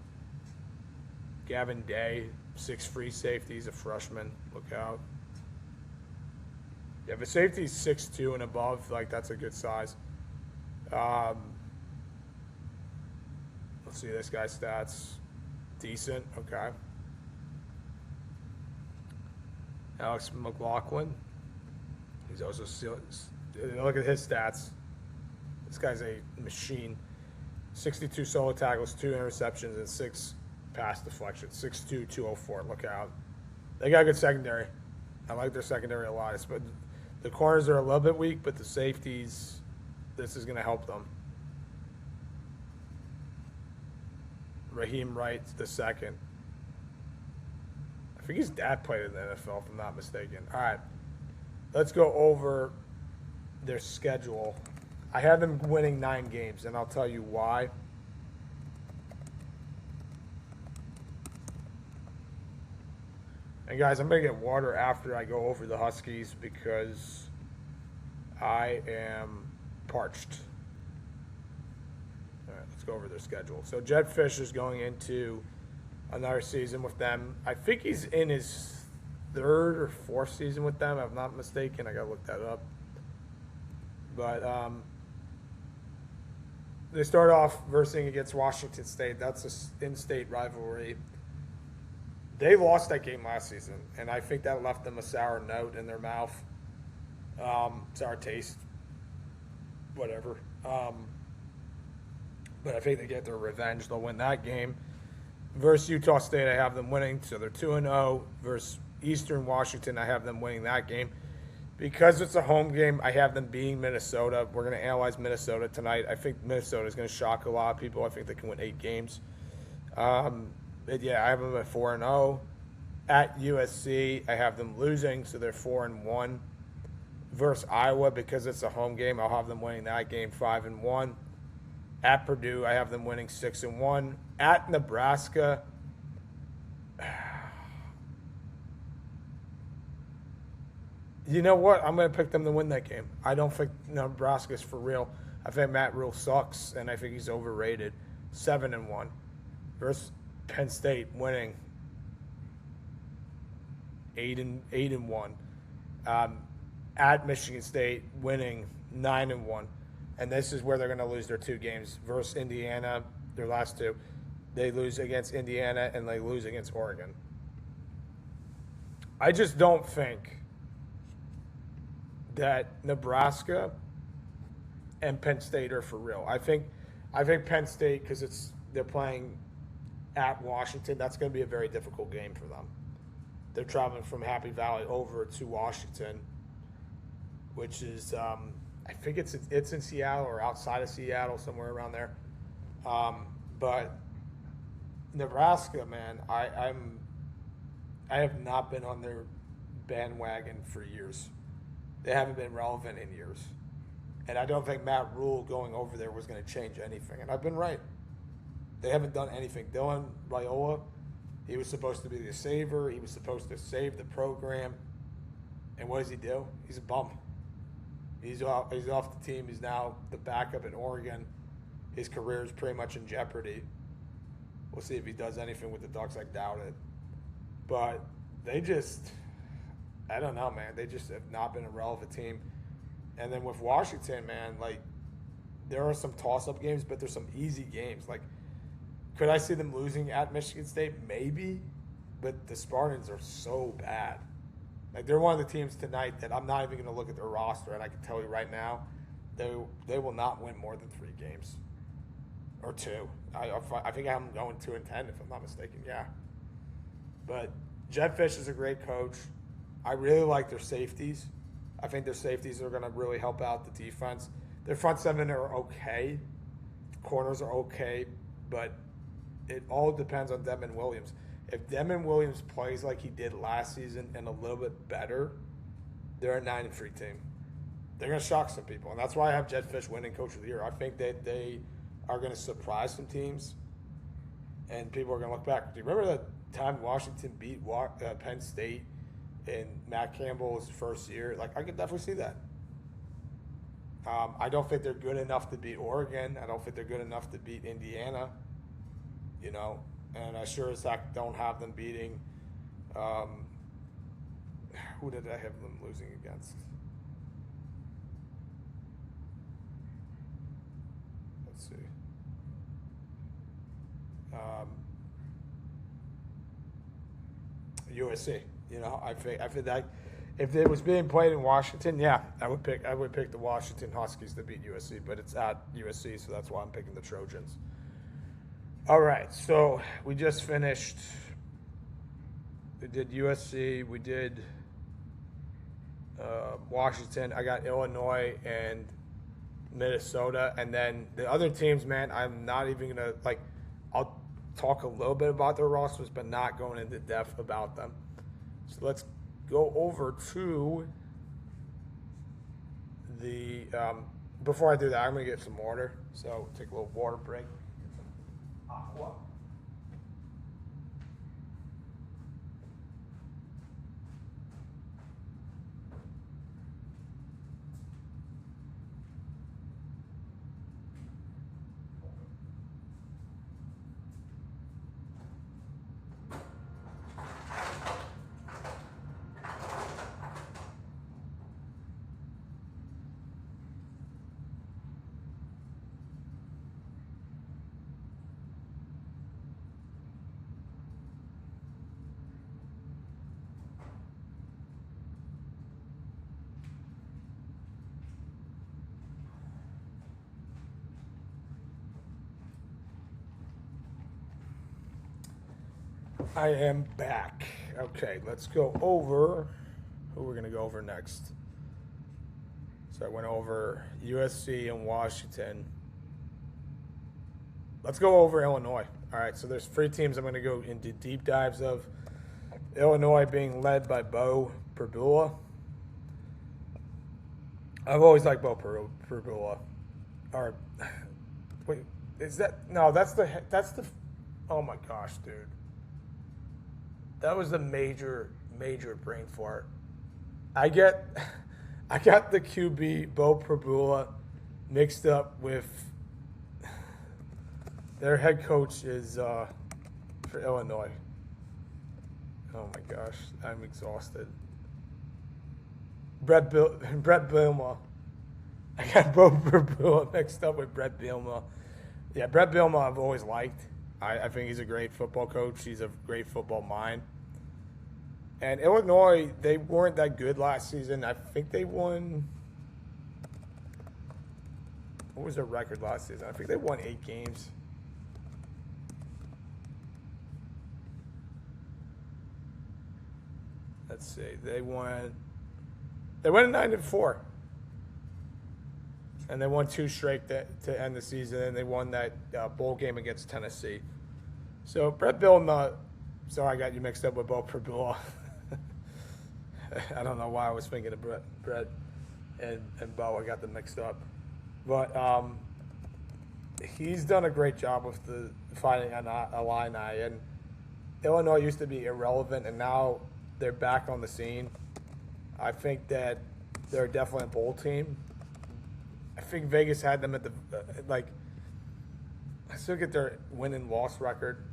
Gavin Day, 6'3" safety. He's a freshman. Look out. Yeah, if a safety's 6'2" and above, like, that's a good size. Let's see this guy's stats. Decent. Okay. Alex McLaughlin. He's also look at his stats. This guy's a machine. 62 solo tackles, 2 interceptions, and 6 pass deflections. 6'2", 204. Look out. They got a good secondary. I like their secondary a lot. But the corners are a little bit weak, but the safeties, this is going to help them. Raheem Wright, the second. I think his dad played in the NFL, if I'm not mistaken. All right. Let's go over their schedule. I have them winning 9 games, and I'll tell you why. And guys, I'm going to get water after I go over the Huskies because I am parched. All right, let's go over their schedule. So Jed Fisher's going into another season with them. I think he's in his 3rd or 4th season with them, if I'm not mistaken. I got to look that up. But they start off versing against Washington State. That's an in-state rivalry. They lost that game last season, and I think that left them a sour note in their mouth. Sour taste. Whatever. But I think they get their revenge. They'll win that game. Versus Utah State, I have them winning, so they're 2-0. Versus Eastern Washington, I have them winning that game Because it's a home game, I have them beating Minnesota. We're going to analyze Minnesota tonight. I think Minnesota is going to shock a lot of people. I think they can win 8 games. Yeah, I have them at 4-0. At USC, I have them losing, so they're 4-1. Versus Iowa, because it's a home game, I'll have them winning that game 5-1. At Purdue, I have them winning 6-1. At Nebraska, you know what? I'm going to pick them to win that game. I don't think Nebraska's for real. I think Matt Rule sucks, and I think he's overrated. 7-1. Versus Penn State winning 8-1. At Michigan State winning 9-1. And this is where they're going to lose their 2 games. Versus Indiana, their last 2. They lose against Indiana, and they lose against Oregon. I just don't think that Nebraska and Penn State are for real. I think Penn State, because they're playing at Washington, that's going to be a very difficult game for them. They're traveling from Happy Valley over to Washington, which is I think it's in Seattle or outside of Seattle, somewhere around there. But Nebraska, man, I have not been on their bandwagon for years. They haven't been relevant in years. And I don't think Matt Rule going over there was going to change anything. And I've been right. They haven't done anything. Dylan Raiola, he was supposed to be the saver. He was supposed to save the program. And what does he do? He's a bum. He's off the team. He's now the backup in Oregon. His career is pretty much in jeopardy. We'll see if he does anything with the Ducks. I doubt it. But they just, I don't know, man. They just have not been a relevant team. And then with Washington, man, like, there are some toss-up games, but there's some easy games. Like, could I see them losing at Michigan State? Maybe. But the Spartans are so bad. Like, they're one of the teams tonight that I'm not even going to look at their roster, and I can tell you right now, they will not win more than 3 games. Or 2. I think I'm going 2-10 if I'm not mistaken, yeah. But Jed Fish is a great coach. I really like their safeties. I think their safeties are going to really help out the defense. Their front 7 are okay. Corners are okay. But it all depends on Devin Williams. If Devin Williams plays like he did last season and a little bit better, they're a 9-3 team. They're going to shock some people. And that's why I have Jed Fish winning Coach of the Year. I think that they are going to surprise some teams. And people are going to look back. Do you remember that time Washington beat Penn State in Matt Campbell's first year? Like, I could definitely see that. I don't think they're good enough to beat Oregon. I don't think they're good enough to beat Indiana. You know, and I sure as heck don't have them beating. Who did I have them losing against? Let's see. USC. You know, I think that if it was being played in Washington, yeah, I would pick the Washington Huskies to beat USC, but it's at USC, so that's why I'm picking the Trojans. All right, so we just finished. We did USC. We did Washington. I got Illinois and Minnesota. And then the other teams, man, I'm not even going to, like, I'll talk a little bit about their rosters, but not going into depth about them. So let's go over to the before I do that, I'm going to get some water. So take a little water break. Aqua. I am back. Okay, let's go over who we're going to go over next. So I went over USC and Washington. Let's go over Illinois. All right, so there's 3 teams I'm going to go into deep dives of. Illinois being led by Bo Perbula. I've always liked Bo Perbula. Or, wait, is that, no, that's the, oh my gosh, dude. That was a major brain fart. I got the QB, Bo Perbula, mixed up with their head coach is for Illinois. Oh my gosh, I'm exhausted. Brett Bielema. I got Bo Perbula mixed up with Brett Bielema. Yeah, Brett Bielema I've always liked. I think he's a great football coach. He's a great football mind. And Illinois, they weren't that good last season. I think they won. What was their record last season? I think they won 8 games. Let's see. They went 9-4. And they won 2 straight to end the season, and they won that bowl game against Tennessee. So Brett Bielema, sorry I got you mixed up with Bo Perbula. I don't know why I was thinking of Brett and Bo. I got them mixed up. But he's done a great job with the finding an Illini. And Illinois used to be irrelevant, and now they're back on the scene. I think that they're definitely a bowl team. I think Vegas had them at the I still get their win and loss record.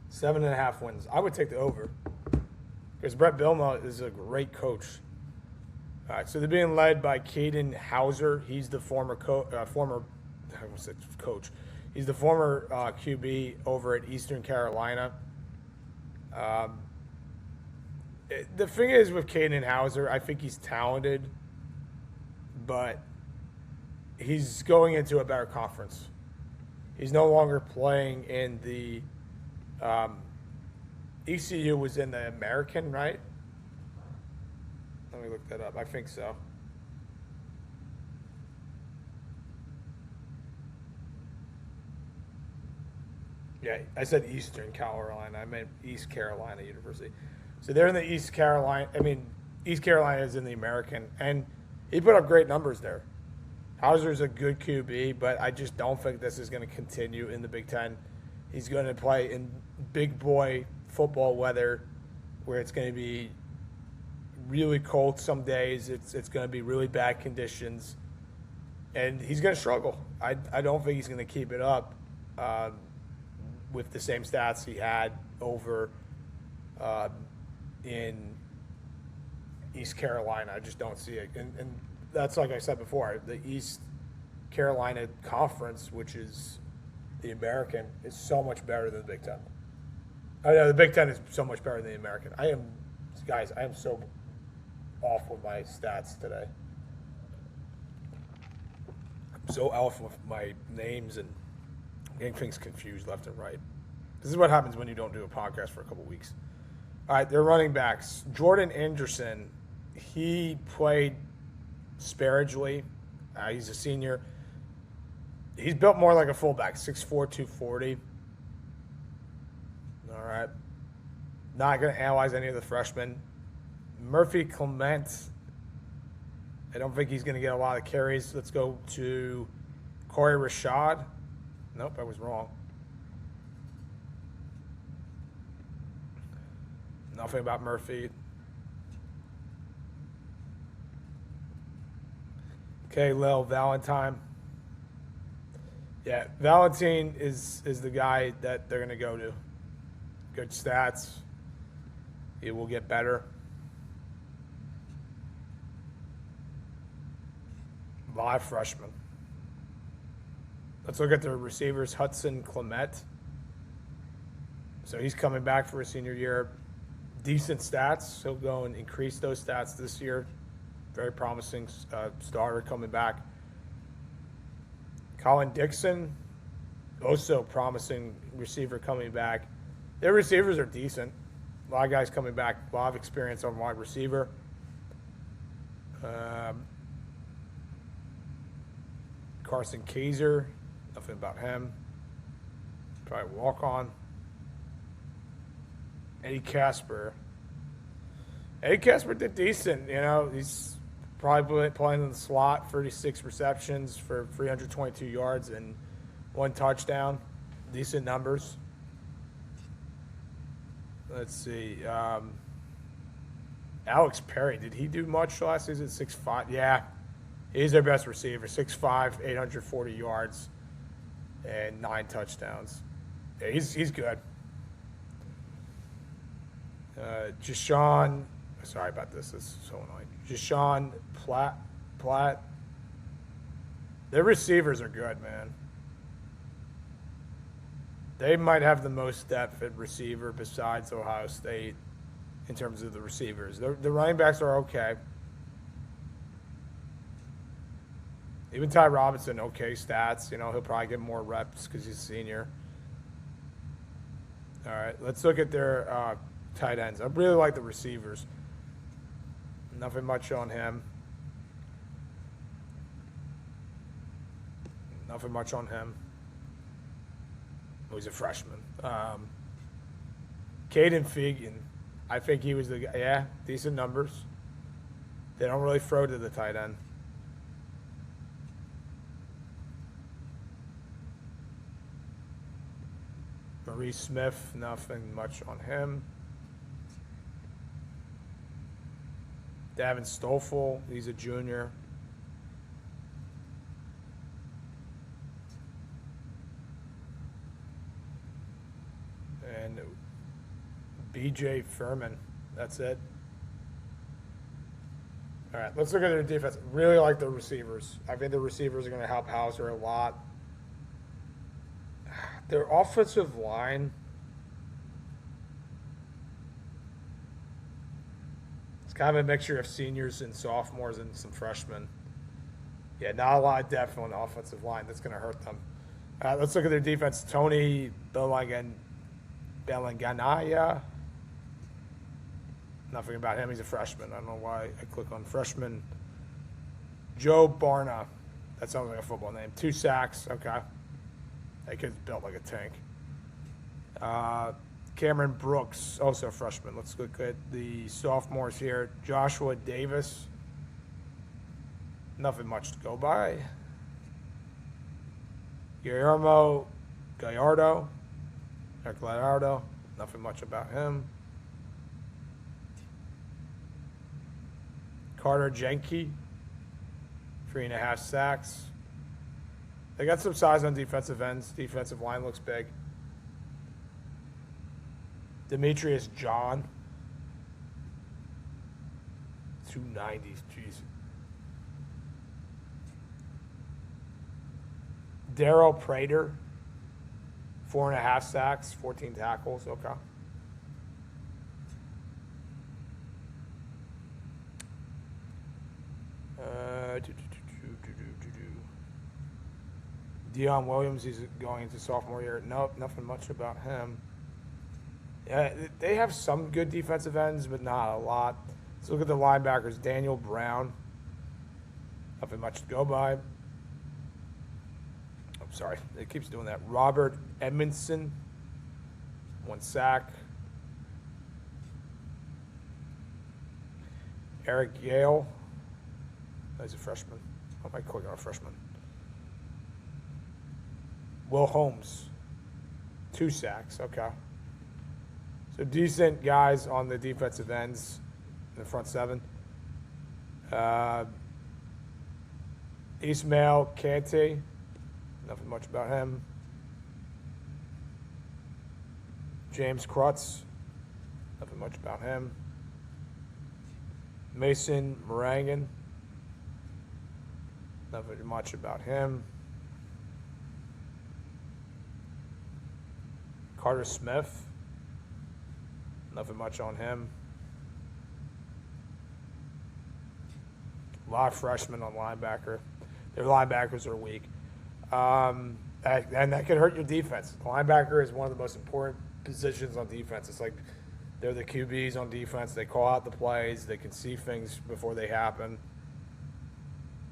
Seven and a half wins. I would take the over because Brett Bielema is a great coach. All right, so they're being led by Caden Hauser. He's the former coach. He's the former QB over at Eastern Carolina. The thing is with Caden Hauser, I think he's talented, but he's going into a better conference. He's no longer playing in the ECU was in the American, right? Let me look that up. I think so. Yeah, I said Eastern Carolina. I meant East Carolina University. So they're in the East Carolina. East Carolina is in the American, and he put up great numbers there. Hauser's a good QB, but I just don't think this is going to continue in the Big Ten. He's going to play in big boy football weather where it's going to be really cold some days. It's going to be really bad conditions, and he's going to struggle. I don't think he's going to keep it up with the same stats he had over in East Carolina. I just don't see it. And that's like I said before, the East Carolina Conference, which is the American, is so much better than the Big Ten. I know the Big Ten is so much better than the American. I am so off with my stats today. I'm so off with my names and getting things confused left and right. This is what happens when you don't do a podcast for a couple weeks. All right, they're running backs. Jordan Anderson, he played sparingly. He's a senior. He's built more like a fullback, 6'4", 240. All right. Not going to analyze any of the freshmen. Murphy Clement, I don't think he's going to get a lot of carries. Let's go to Corey Rashad. Nope, I was wrong. Nothing about Murphy. Okay, Lil Valentine. Yeah, Valentine is the guy that they're going to go to. Good stats. He will get better. Live freshman. Let's look at the receivers. Hudson Clement. So he's coming back for a senior year. Decent stats. He'll go and increase those stats this year. Very promising starter coming back. Colin Dixon. Also promising receiver coming back. Their receivers are decent. A lot of guys coming back. A lot of experience on wide receiver. Carson Kaiser. Nothing about him. Probably walk on. Eddie Casper. Eddie Casper did decent. You know, he's probably playing in the slot. 36 receptions for 322 yards and 1 touchdown. Decent numbers. Let's see. Alex Perry, did he do much last season? 6'5"? Yeah. He's their best receiver. 6'5", 840 yards, and 9 touchdowns. Yeah, he's good. Jashawn, sorry about this. This is so annoying. Jashawn Platt. Their receivers are good, man. They might have the most depth at receiver besides Ohio State in terms of the receivers. The running backs are okay. Even Ty Robinson, okay stats. You know, he'll probably get more reps because he's a senior. All right, let's look at their tight ends. I really like the receivers. Nothing much on him. Nothing much on him. Oh, he's a freshman. Caden Fegan. I think he was the guy. Yeah, decent numbers. They don't really throw to the tight end. Maurice Smith, nothing much on him. Davin Stoffel, he's a junior. And BJ Furman, that's it. All right, let's look at their defense. Really like the receivers. I think the receivers are going to help Hauser a lot. Their offensive line, it's kind of a mixture of seniors and sophomores and some freshmen. Yeah, not a lot of depth on the offensive line. That's going to hurt them. Let's look at their defense. Tony Belanganaya. Nothing about him. He's a freshman. I don't know why I click on freshman. Joe Barna. That sounds like a football name. 2 sacks. Okay. That kid's built like a tank. Cameron Brooks, also a freshman. Let's look at the sophomores here. Joshua Davis. Nothing much to go by. Guillermo Gallardo. Nothing much about him. Carter Jenke. 3.5 sacks. They got some size on defensive ends. Defensive line looks big. Demetrius John. 290s, jeez. Daryl Prater. 4.5 sacks, 14 tackles. Okay. Deion Williams, he's going into sophomore year. Nope, nothing much about him. Yeah, they have some good defensive ends, but not a lot. Let's look at the linebackers. Daniel Brown. Nothing much to go by. I'm sorry, it keeps doing that. Robert Edmondson. 1 sack. Eric Yale. He's a freshman. I might click on a freshman. Will Holmes. 2 sacks. Okay. So decent guys on the defensive ends in the front 7. Ismail Kante. Nothing much about him. James Krutz. Nothing much about him. Mason Morangan. Nothing much about him. Carter Smith. Nothing much on him. A lot of freshmen on linebacker. Their linebackers are weak. And that could hurt your defense. Linebacker is one of the most important positions on defense. It's like they're the QBs on defense. They call out the plays. They can see things before they happen.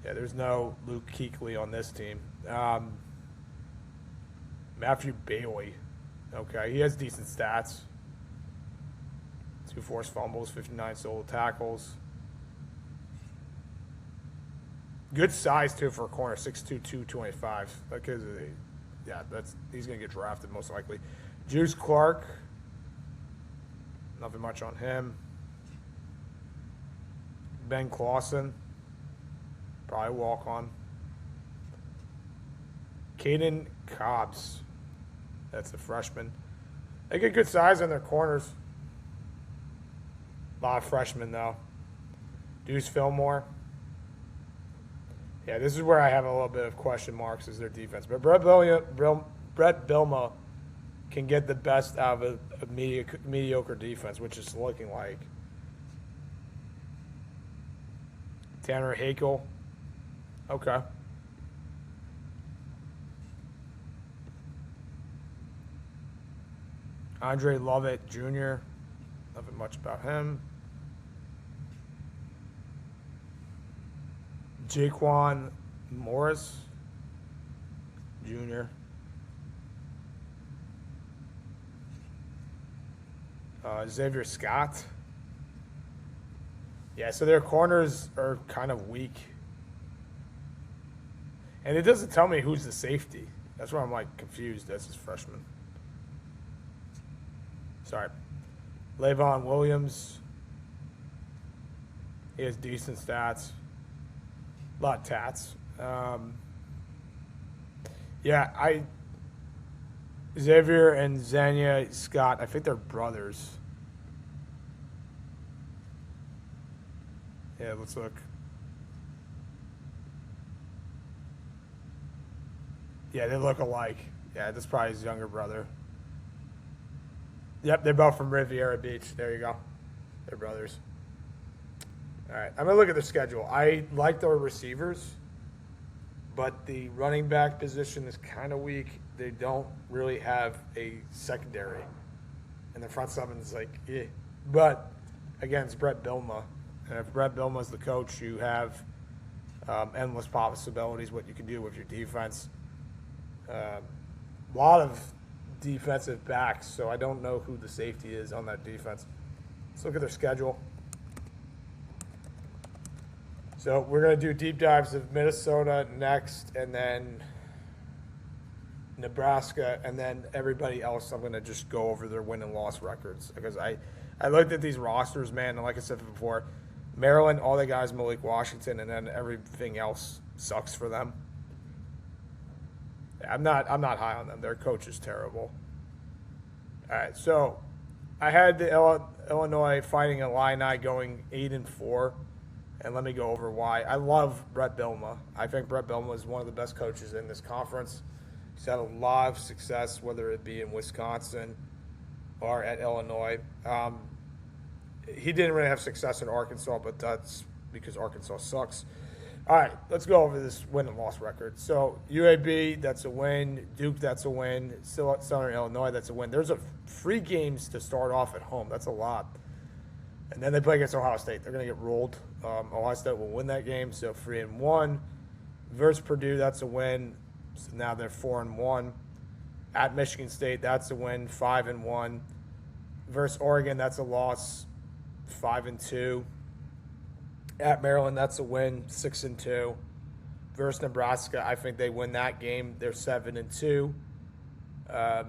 Yeah, there's no Luke Kuechly on this team. Matthew Bailey. Okay, he has decent stats. 2 forced fumbles, 59 solo tackles. Good size, too, for a corner, 6'2", 225. Because, yeah, he's going to get drafted most likely. Juice Clark. Nothing much on him. Ben Clausen. Probably walk on. Caden Cobbs. That's the freshman. They get good size on their corners. A lot of freshmen, though. Deuce Fillmore. Yeah, this is where I have a little bit of question marks as their defense. But Brett Bilma can get the best out of a mediocre defense, which is looking like. Tanner Hakel. Okay. Andre Lovett Jr. Nothing much about him. Jaquan Morris Jr. Xavier Scott. Yeah, so their corners are kind of weak. And it doesn't tell me who's the safety. That's why I'm like confused as his freshman. Sorry. Levon Williams. He has decent stats. A lot of tats. Xavier and Xania Scott, I think they're brothers. Yeah, let's look. Yeah, they look alike. Yeah, that's probably his younger brother. Yep, they're both from Riviera Beach. There you go. They're brothers. All right, I'm going to look at the schedule. I like their receivers, but the running back position is kind of weak. They don't really have a secondary. And the front seven is like, eh. But, again, it's Brett Bilma. And if Brett Bilma is the coach, you have endless possibilities what you can do with your defense. A lot of defensive backs, so I don't know who the safety is on that defense. Let's look at their schedule. So we're going to do deep dives of Minnesota next, and then Nebraska, and then everybody else. I'm going to just go over their win and loss records because I looked at these rosters, man, and like I said before, Maryland, all they got is Malik Washington, and then everything else sucks for them. I'm not high on them. Their coach is terrible. All right, so I had the Illinois Fighting Illini going 8-4, and let me go over why. I love Brett Bilma. I think Brett Bilma is one of the best coaches in this conference. He's had a lot of success, whether it be in Wisconsin or at Illinois. He didn't really have success in Arkansas, but that's because Arkansas sucks. All right, let's go over this win and loss record. So UAB, that's a win. Duke, that's a win. Southern Illinois, that's a win. There's 3 games to start off at home. That's a lot. And then they play against Ohio State. They're going to get rolled. Ohio State will win that game, so 3-1. Versus Purdue, that's a win. So now they're 4-1. At Michigan State, that's a win, 5-1. Versus Oregon, that's a loss, 5-2. At Maryland, that's a win, 6-2. Versus Nebraska, I think they win that game. They're 7-2. At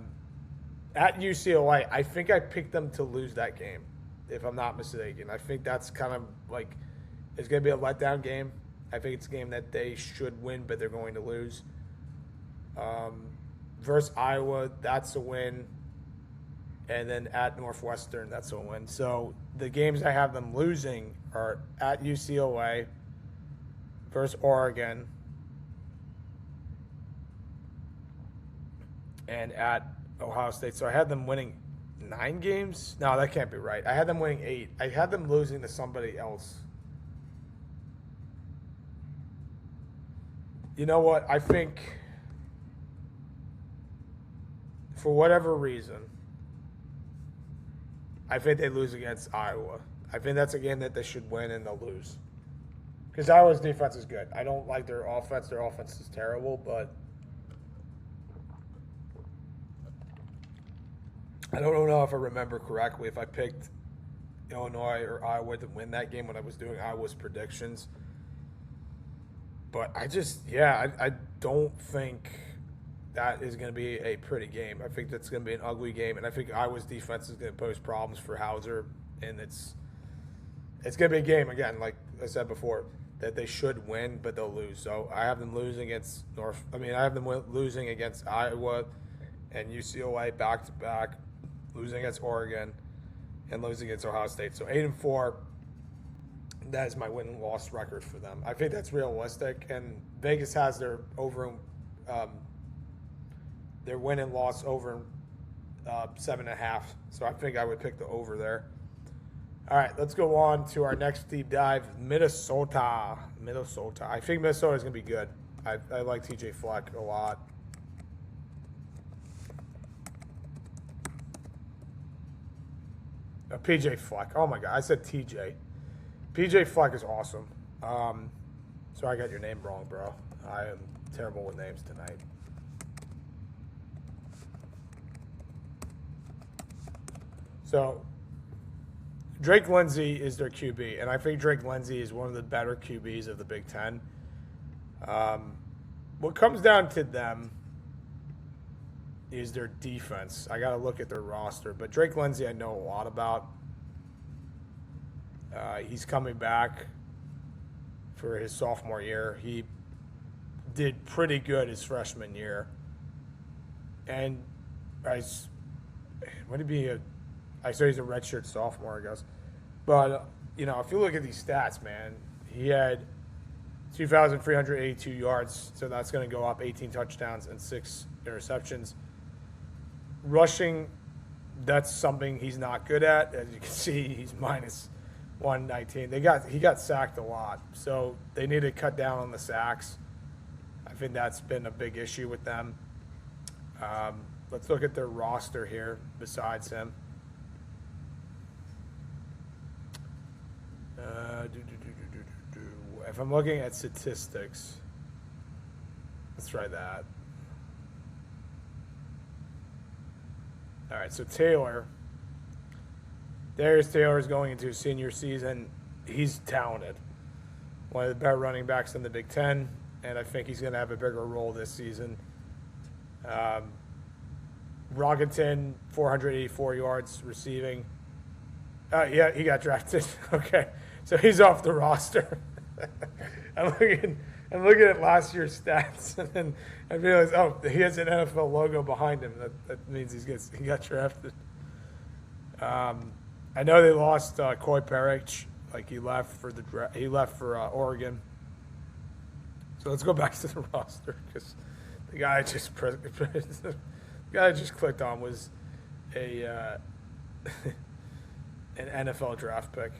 UCLA, I think I picked them to lose that game, if I'm not mistaken. I think that's kind of like it's going to be a letdown game. I think it's a game that they should win, but they're going to lose. Versus Iowa, that's a win. And then at Northwestern, that's a win. So the games I have them losing are at UCLA versus Oregon and at Ohio State. So I had them winning 9 games. No, that can't be right. I had them winning 8. I had them losing to somebody else. You know what? I think for whatever reason, I think they lose against Iowa. I think that's a game that they should win and they'll lose. Because Iowa's defense is good. I don't like their offense. Their offense is terrible, but I don't know if I remember correctly if I picked Illinois or Iowa to win that game when I was doing Iowa's predictions. But I don't think that is going to be a pretty game. I think that's going to be an ugly game, and I think Iowa's defense is going to pose problems for Hauser, and it's going to be a game, again, like I said before, that they should win, but they'll lose. So I have them losing against losing against Iowa and UCLA back-to-back, losing against Oregon, and losing against Ohio State. So 8-4, that is my win and loss record for them. I think that's realistic, and Vegas has their their win and loss over 7.5. So I think I would pick the over there. All right, let's go on to our next deep dive, Minnesota. I think Minnesota is going to be good. I like TJ Fleck a lot. PJ Fleck. Oh, my God. I said TJ. PJ Fleck is awesome. Sorry I got your name wrong, bro. I am terrible with names tonight. So, Drake Lindsey is their QB, and I think Drake Lindsey is one of the better QBs of the Big Ten. What comes down to them is their defense. I got to look at their roster, but Drake Lindsey I know a lot about. He's coming back for his sophomore year. He did pretty good his freshman year, and I say he's a redshirt sophomore, I guess. But if you look at these stats, man, he had 2,382 yards, so that's going to go up 18 touchdowns and 6 interceptions. Rushing, that's something he's not good at. As you can see, he's minus 119. He got sacked a lot, so they need to cut down on the sacks. I think that's been a big issue with them. Let's look at their roster here besides him. If I'm looking at statistics, let's try that. All right, so Darius Taylor is going into his senior season. He's talented. One of the better running backs in the Big Ten, and I think he's going to have a bigger role this season. Rockington, 484 yards receiving. Yeah, he got drafted. Okay, so he's off the roster. I'm looking at last year's stats, and then I realized, he has an NFL logo behind him. That means he got drafted. I know they lost Coy Perich. He left for Oregon. So let's go back to the roster because the guy I just clicked on was an NFL draft pick.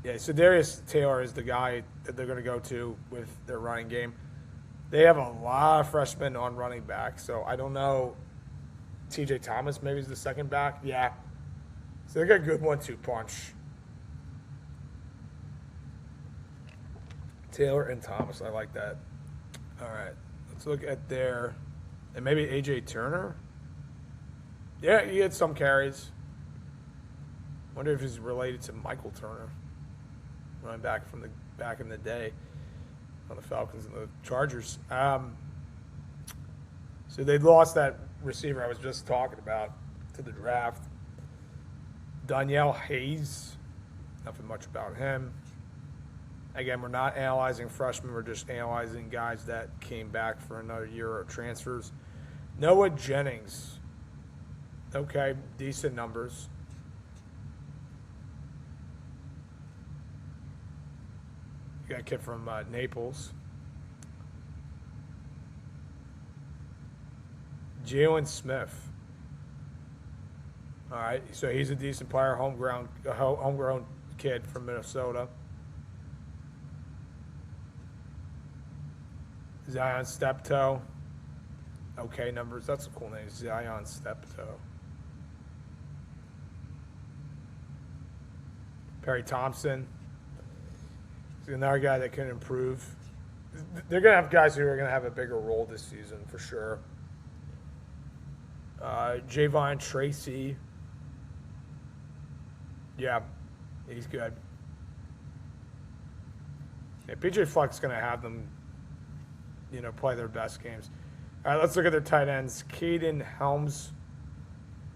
Yeah, so Darius Taylor is the guy that they're going to go to with their running game. They have a lot of freshmen on running back, so I don't know. TJ Thomas maybe is the second back. Yeah. So they got a good 1-2 punch. Taylor and Thomas, I like that. All right, let's look at and maybe A.J. Turner. Yeah, he had some carries. Wonder if he's related to Michael Turner, running back back in the day on the Falcons and the Chargers. So they lost that receiver I was just talking about to the draft. Danielle Hayes, nothing much about him. Again, we're not analyzing freshmen. We're just analyzing guys that came back for another year or transfers. Noah Jennings. Okay, decent numbers. You got a kid from Naples. Jalen Smith. All right, so he's a decent player, homegrown kid from Minnesota. Zion Steptoe. okay numbers. That's a cool name, Zion Steptoe. Perry Thompson. He's another guy that can improve. They're going to have guys who are going to have a bigger role this season for sure. Javon Tracy. Yeah, he's good. Yeah, PJ Fleck's going to have them, play their best games. All right, let's look at their tight ends. Caden Helms.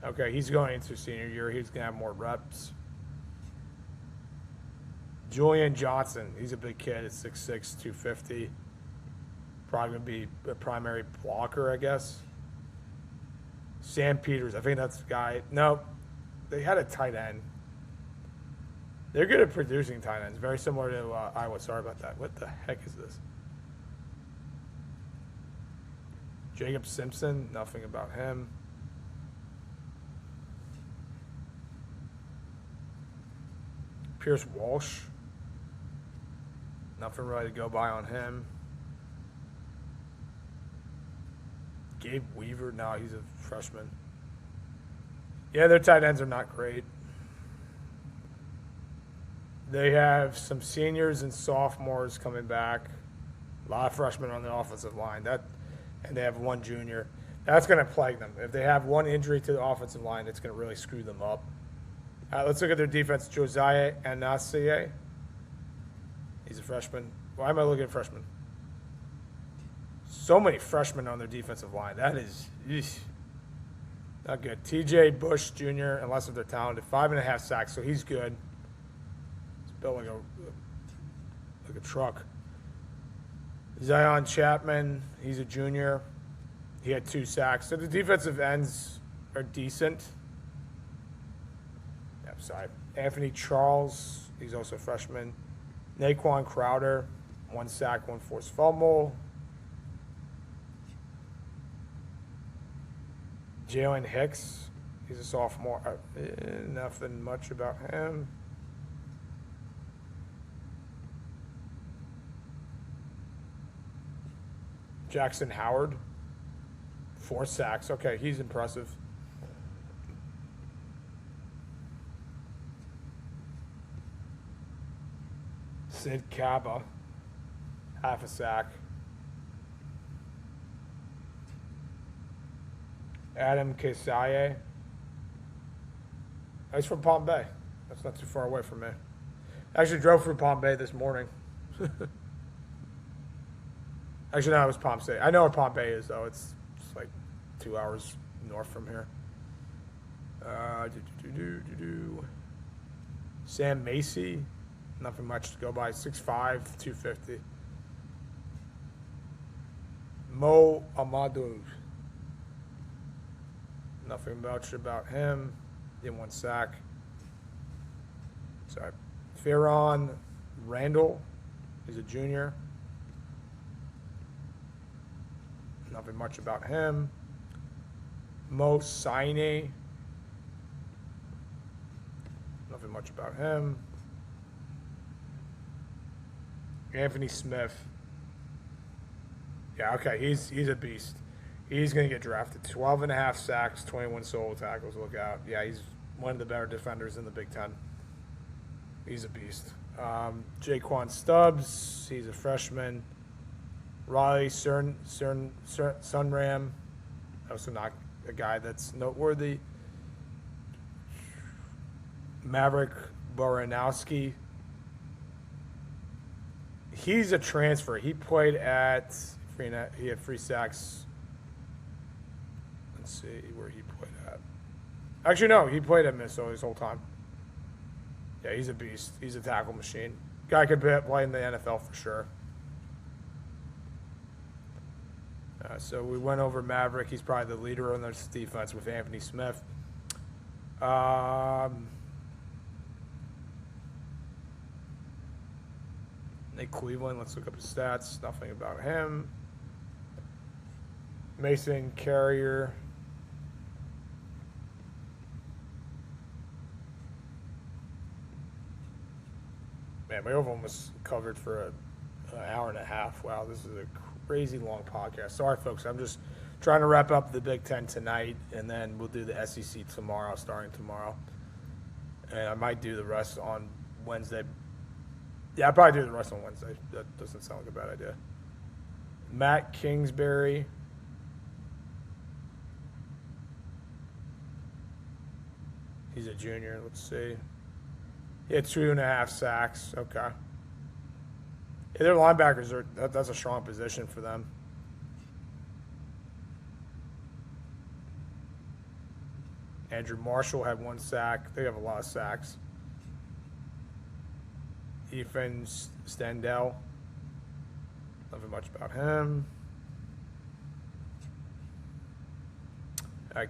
Okay, he's going into senior year. He's going to have more reps. Julian Johnson. He's a big kid. It's 6'6", 250. Probably going to be a primary blocker, I guess. Sam Peters. I think that's the guy. No, they had a tight end. They're good at producing tight ends. Very similar to Iowa. Sorry about that. What the heck is this? Jacob Simpson. Nothing about him. Pierce Walsh. Nothing really to go by on him. Gabe Weaver. No, he's a freshman. Yeah, their tight ends are not great. They have some seniors and sophomores coming back. A lot of freshmen on the offensive line. And they have one junior. That's going to plague them. If they have one injury to the offensive line, it's going to really screw them up. All right, let's look at their defense. Josiah Anasiye. He's a freshman. Why am I looking at freshmen? So many freshmen on their defensive line. That is not good. TJ Bush Jr., unless if they're talented, 5.5 sacks, so he's good. He's built like a truck. Zion Chapman, he's a junior. He had 2 sacks. So the defensive ends are decent. Sorry. Anthony Charles, he's also a freshman. Naquan Crowder, 1 sack, 1 forced fumble. Jalen Hicks, he's a sophomore. Nothing much about him. Jackson Howard, 4 sacks. Okay, he's impressive. Sid Kaba, 1/2 sack. Adam Kesaye. He's from Palm Bay. That's not too far away from me. Actually drove through Palm Bay this morning. Actually, no, it was Palm State. I know where Palm Bay is, though. It's like 2 hours north from here. Sam Macy. Nothing much to go by. 6'5", 250. Mo Amadou. Nothing much about him. Did 1 sack. Sorry. Farron Randall. He's a junior. Nothing much about him. Mo Saine. Nothing much about him. Anthony Smith. Yeah, okay, he's a beast. He's going to get drafted. 12.5 sacks, 21 solo tackles. Look out. Yeah, he's one of the better defenders in the Big Ten. He's a beast. Jaquan Stubbs, he's a freshman. Riley Sunram, also not a guy that's noteworthy. Maverick Baranowski. He's a transfer. He played at Freenet. He had 3 sacks. Let's see where he played at. Actually, no, he played at Minnesota his whole time. Yeah, he's a beast. He's a tackle machine. Guy could play in the NFL for sure. So we went over Maverick. He's probably the leader on this defense with Anthony Smith. Nick Cleveland, let's look up his stats. Nothing about him. Mason Carrier. Man, my overall was covered for an hour and a half. Wow, this is a crazy long podcast. Sorry, folks. I'm just trying to wrap up the Big Ten tonight, and then we'll do the SEC tomorrow, starting tomorrow. And I might do the rest on Wednesday. Yeah, I'll probably do the rest on Wednesday. That doesn't sound like a bad idea. Matt Kingsbury. He's a junior. Let's see. He had 2.5 sacks. Okay. Yeah, their linebackers that's a strong position for them. Andrew Marshall had 1 sack. They have a lot of sacks. Ethan Stendel. Nothing much about him.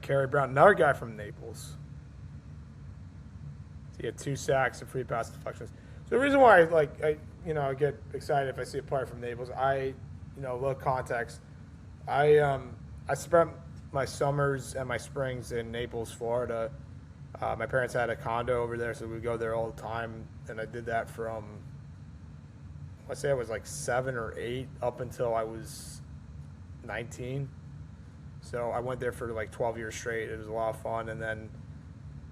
Kerry Brown, another guy from Naples. He had 2 sacks and 3 pass deflections. So the reason why I get excited if I see a player from Naples, a little context. I spent my summers and my springs in Naples, Florida. My parents had a condo over there, so we go there all the time. And I did that from, I say I was like 7 or 8 up until I was 19. So I went there for like 12 years straight. It was a lot of fun. And then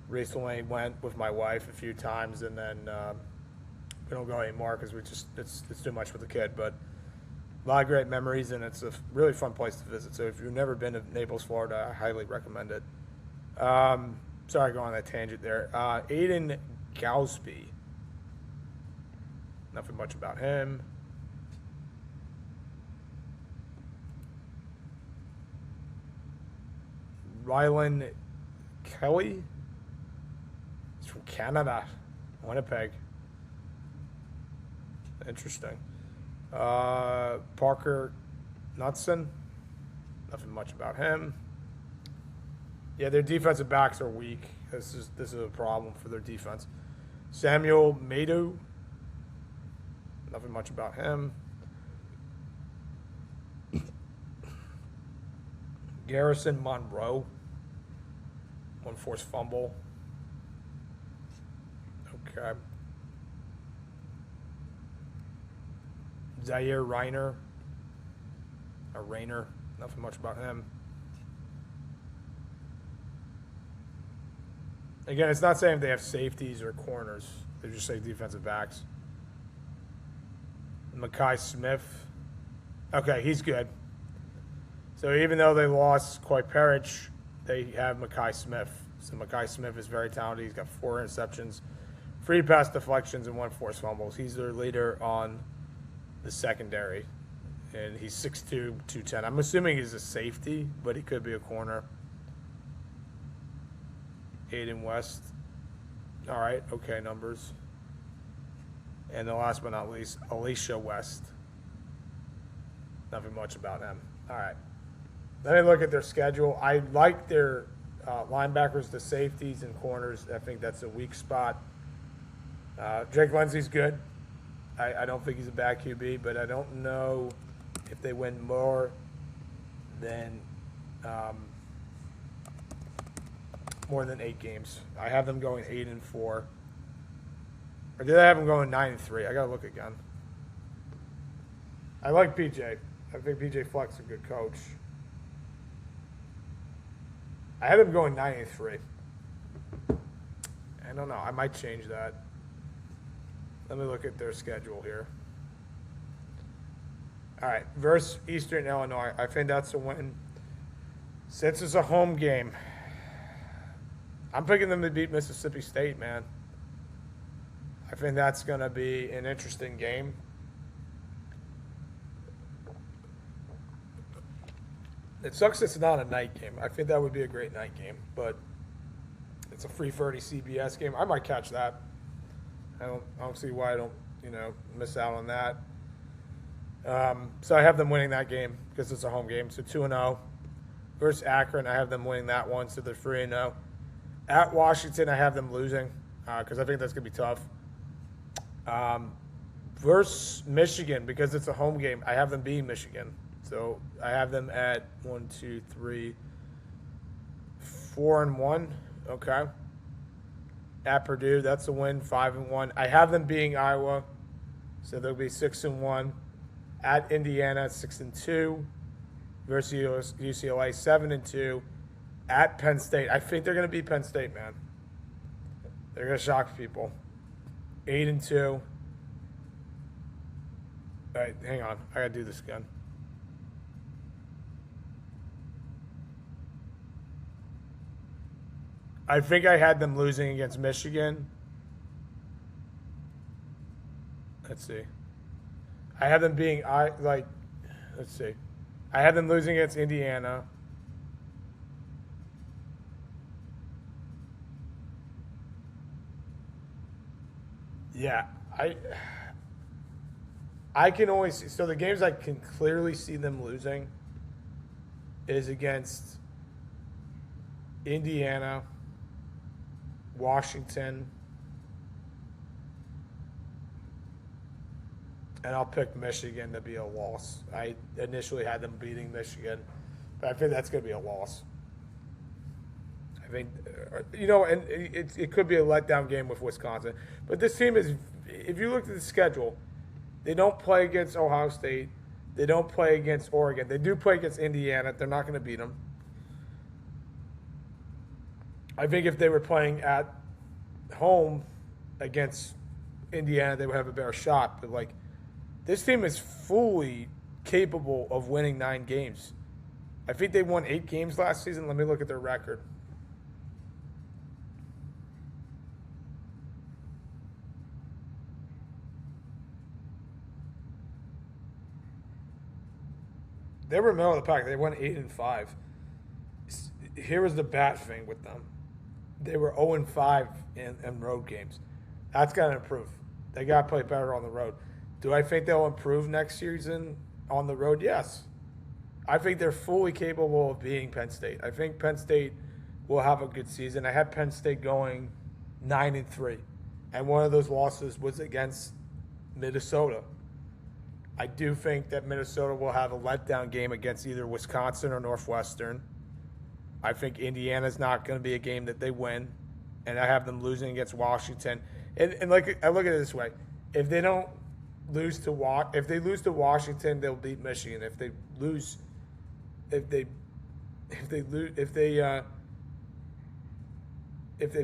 recently went with my wife a few times, and then we don't go anymore because it's too much for the kid. But a lot of great memories, and it's a really fun place to visit. So if you've never been to Naples, Florida, I highly recommend it. Sorry, going on that tangent there. Aiden Gausby. Nothing much about him. Rylan Kelly. He's from Canada. Winnipeg. Interesting. Parker Knudsen. Nothing much about him. Yeah, their defensive backs are weak. This is a problem for their defense. Samuel Madu. Nothing much about him. Garrison Monroe. 1 forced fumble. Okay. Zaire Reiner. Or Rayner. Nothing much about him. Again, it's not saying they have safeties or corners. They just say defensive backs. Mekhi Smith. Okay, he's good. So even though they lost Coy Perich, they have Mekhi Smith. So Mekhi Smith is very talented. He's got 4 interceptions, 3 pass deflections, and 1 forced fumbles. He's their leader on the secondary. And he's 6'2", 210. I'm assuming he's a safety, but he could be a corner. Aiden West. All right, okay, numbers. And the last but not least, Alicia West. Nothing much about him. All right. Let me look at their schedule. I like their linebackers, the safeties, and corners. I think that's a weak spot. Jake Lindsey's good. I don't think he's a bad QB, but I don't know if they win more than 8 games. I have them going 8-4. Or did I have them going 9-3? I gotta look again. I like PJ. I think PJ Fleck's a good coach. I had them going 9-3. I don't know. I might change that. Let me look at their schedule here. All right, versus Eastern Illinois. I think that's a win. Since it's a home game, I'm picking them to beat Mississippi State, man. I think that's going to be an interesting game. It sucks it's not a night game. I think that would be a great night game, but it's a 3:30 CBS game. I might catch that. I don't see why I don't, miss out on that. So I have them winning that game because it's a home game. So 2-0. Versus Akron, I have them winning that one, so they're 3-0. At Washington, I have them losing because I think that's going to be tough. Versus Michigan, because it's a home game, I have them beating Michigan. So I have them at 4-1. Okay. At Purdue, that's a win, 5-1. I have them beating Iowa, so they'll be 6-1. At Indiana, 6-2. versus UCLA, 7-2 at Penn State. I think they're going to beat Penn State, man. They're going to shock people. 8-2. All right, hang on. I got to do this again. I think I had them losing against Michigan. Let's see. I had them being let's see. I had them losing against Indiana. Yeah, I can only see, so the games I can clearly see them losing is against Indiana, Washington, and I'll pick Michigan to be a loss. I initially had them beating Michigan, but I think that's going to be a loss. I think, and it could be a letdown game with Wisconsin. But this team is, if you look at the schedule, they don't play against Ohio State. They don't play against Oregon. They do play against Indiana. They're not going to beat them. I think if they were playing at home against Indiana, they would have a better shot. But, this team is fully capable of winning 9 games. I think they won 8 games last season. Let me look at their record. They were middle of the pack. They won 8-5. Here was the bad thing with them. They were 0-5 in road games. That's got to improve. They got to play better on the road. Do I think they'll improve next season on the road? Yes. I think they're fully capable of beating Penn State. I think Penn State will have a good season. I had Penn State going 9-3, and one of those losses was against Minnesota. I do think that Minnesota will have a letdown game against either Wisconsin or Northwestern. I think Indiana's not going to be a game that they win, and I have them losing against Washington. And I look at it this way: if they lose to Washington, they'll beat Michigan. If they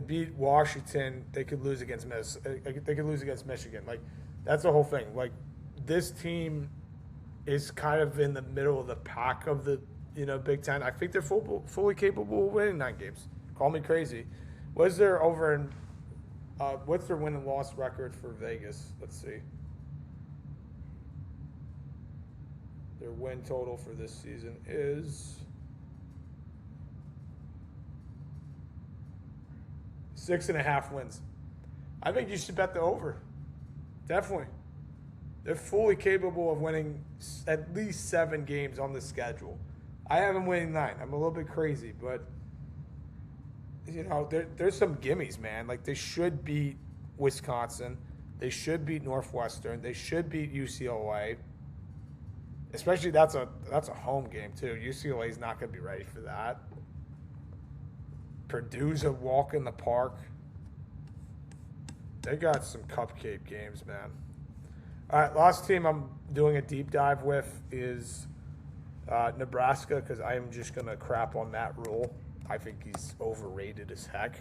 beat Washington, they could lose against Michigan. That's the whole thing. This team is kind of in the middle of the pack of the Big Ten. I think they're fully capable of winning 9 games. Call me crazy. What's their win and loss record for Vegas? Let's see. Their win total for this season is 6.5 wins. I think you should bet the over. Definitely. They're fully capable of winning at least 7 games on the schedule. I have them winning 9. I'm a little bit crazy, but there's some gimmies, man. They should beat Wisconsin. They should beat Northwestern. They should beat UCLA. Especially that's a home game too. UCLA's not going to be ready for that. Purdue's a walk in the park. They got some cupcake games, man. All right, last team I'm doing a deep dive with is Nebraska, because I am just going to crap on Matt Rule. I think he's overrated as heck.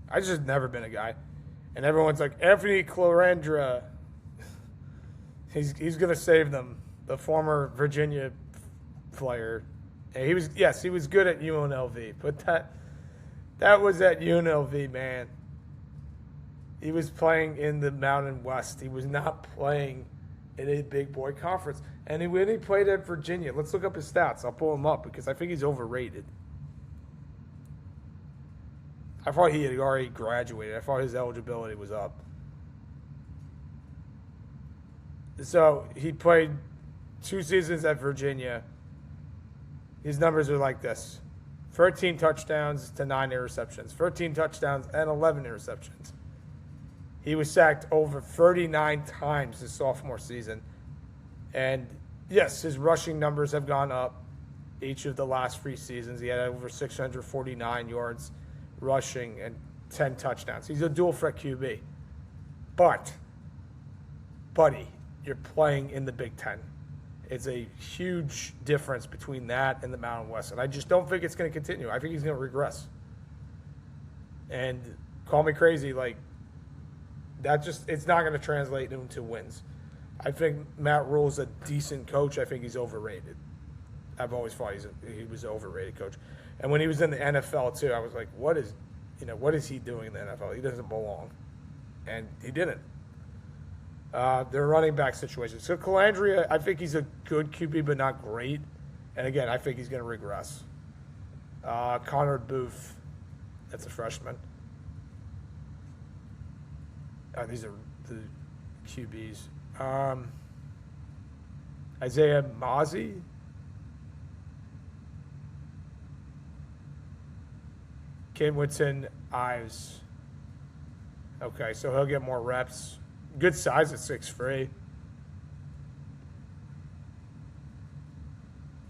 I just never been a guy. And everyone's like, Anthony Clarendra, he's going to save them. The former Virginia player. And he was good at UNLV, but that was at UNLV, man. He was playing in the Mountain West. He was not playing in a big boy conference. And when he played at Virginia, let's look up his stats. I'll pull him up because I think he's overrated. I thought he had already graduated. I thought his eligibility was up. So he played 2 seasons at Virginia. His numbers are like this: 13 touchdowns to 9 interceptions, 13 touchdowns and 11 interceptions. He was sacked over 39 times his sophomore season. And yes, his rushing numbers have gone up each of the last 3 seasons. He had over 649 yards rushing and 10 touchdowns. He's a dual threat QB. But, buddy, you're playing in the Big Ten. It's a huge difference between that and the Mountain West. And I just don't think it's going to continue. I think he's going to regress. And call me crazy, like, it's not going to translate into wins. I think Matt Rule's a decent coach. I think he's overrated. I've always thought he was an overrated coach. And when he was in the NFL too, I was like, what is he doing in the NFL? He doesn't belong. And he didn't. Their running back situation. So Calandria, I think he's a good QB, but not great. And again, I think he's going to regress. Connor Booth, that's a freshman. These are the QBs. Isaiah Mozzie. Kinwitson Ives. Okay, so he'll get more reps. Good size at 6'3".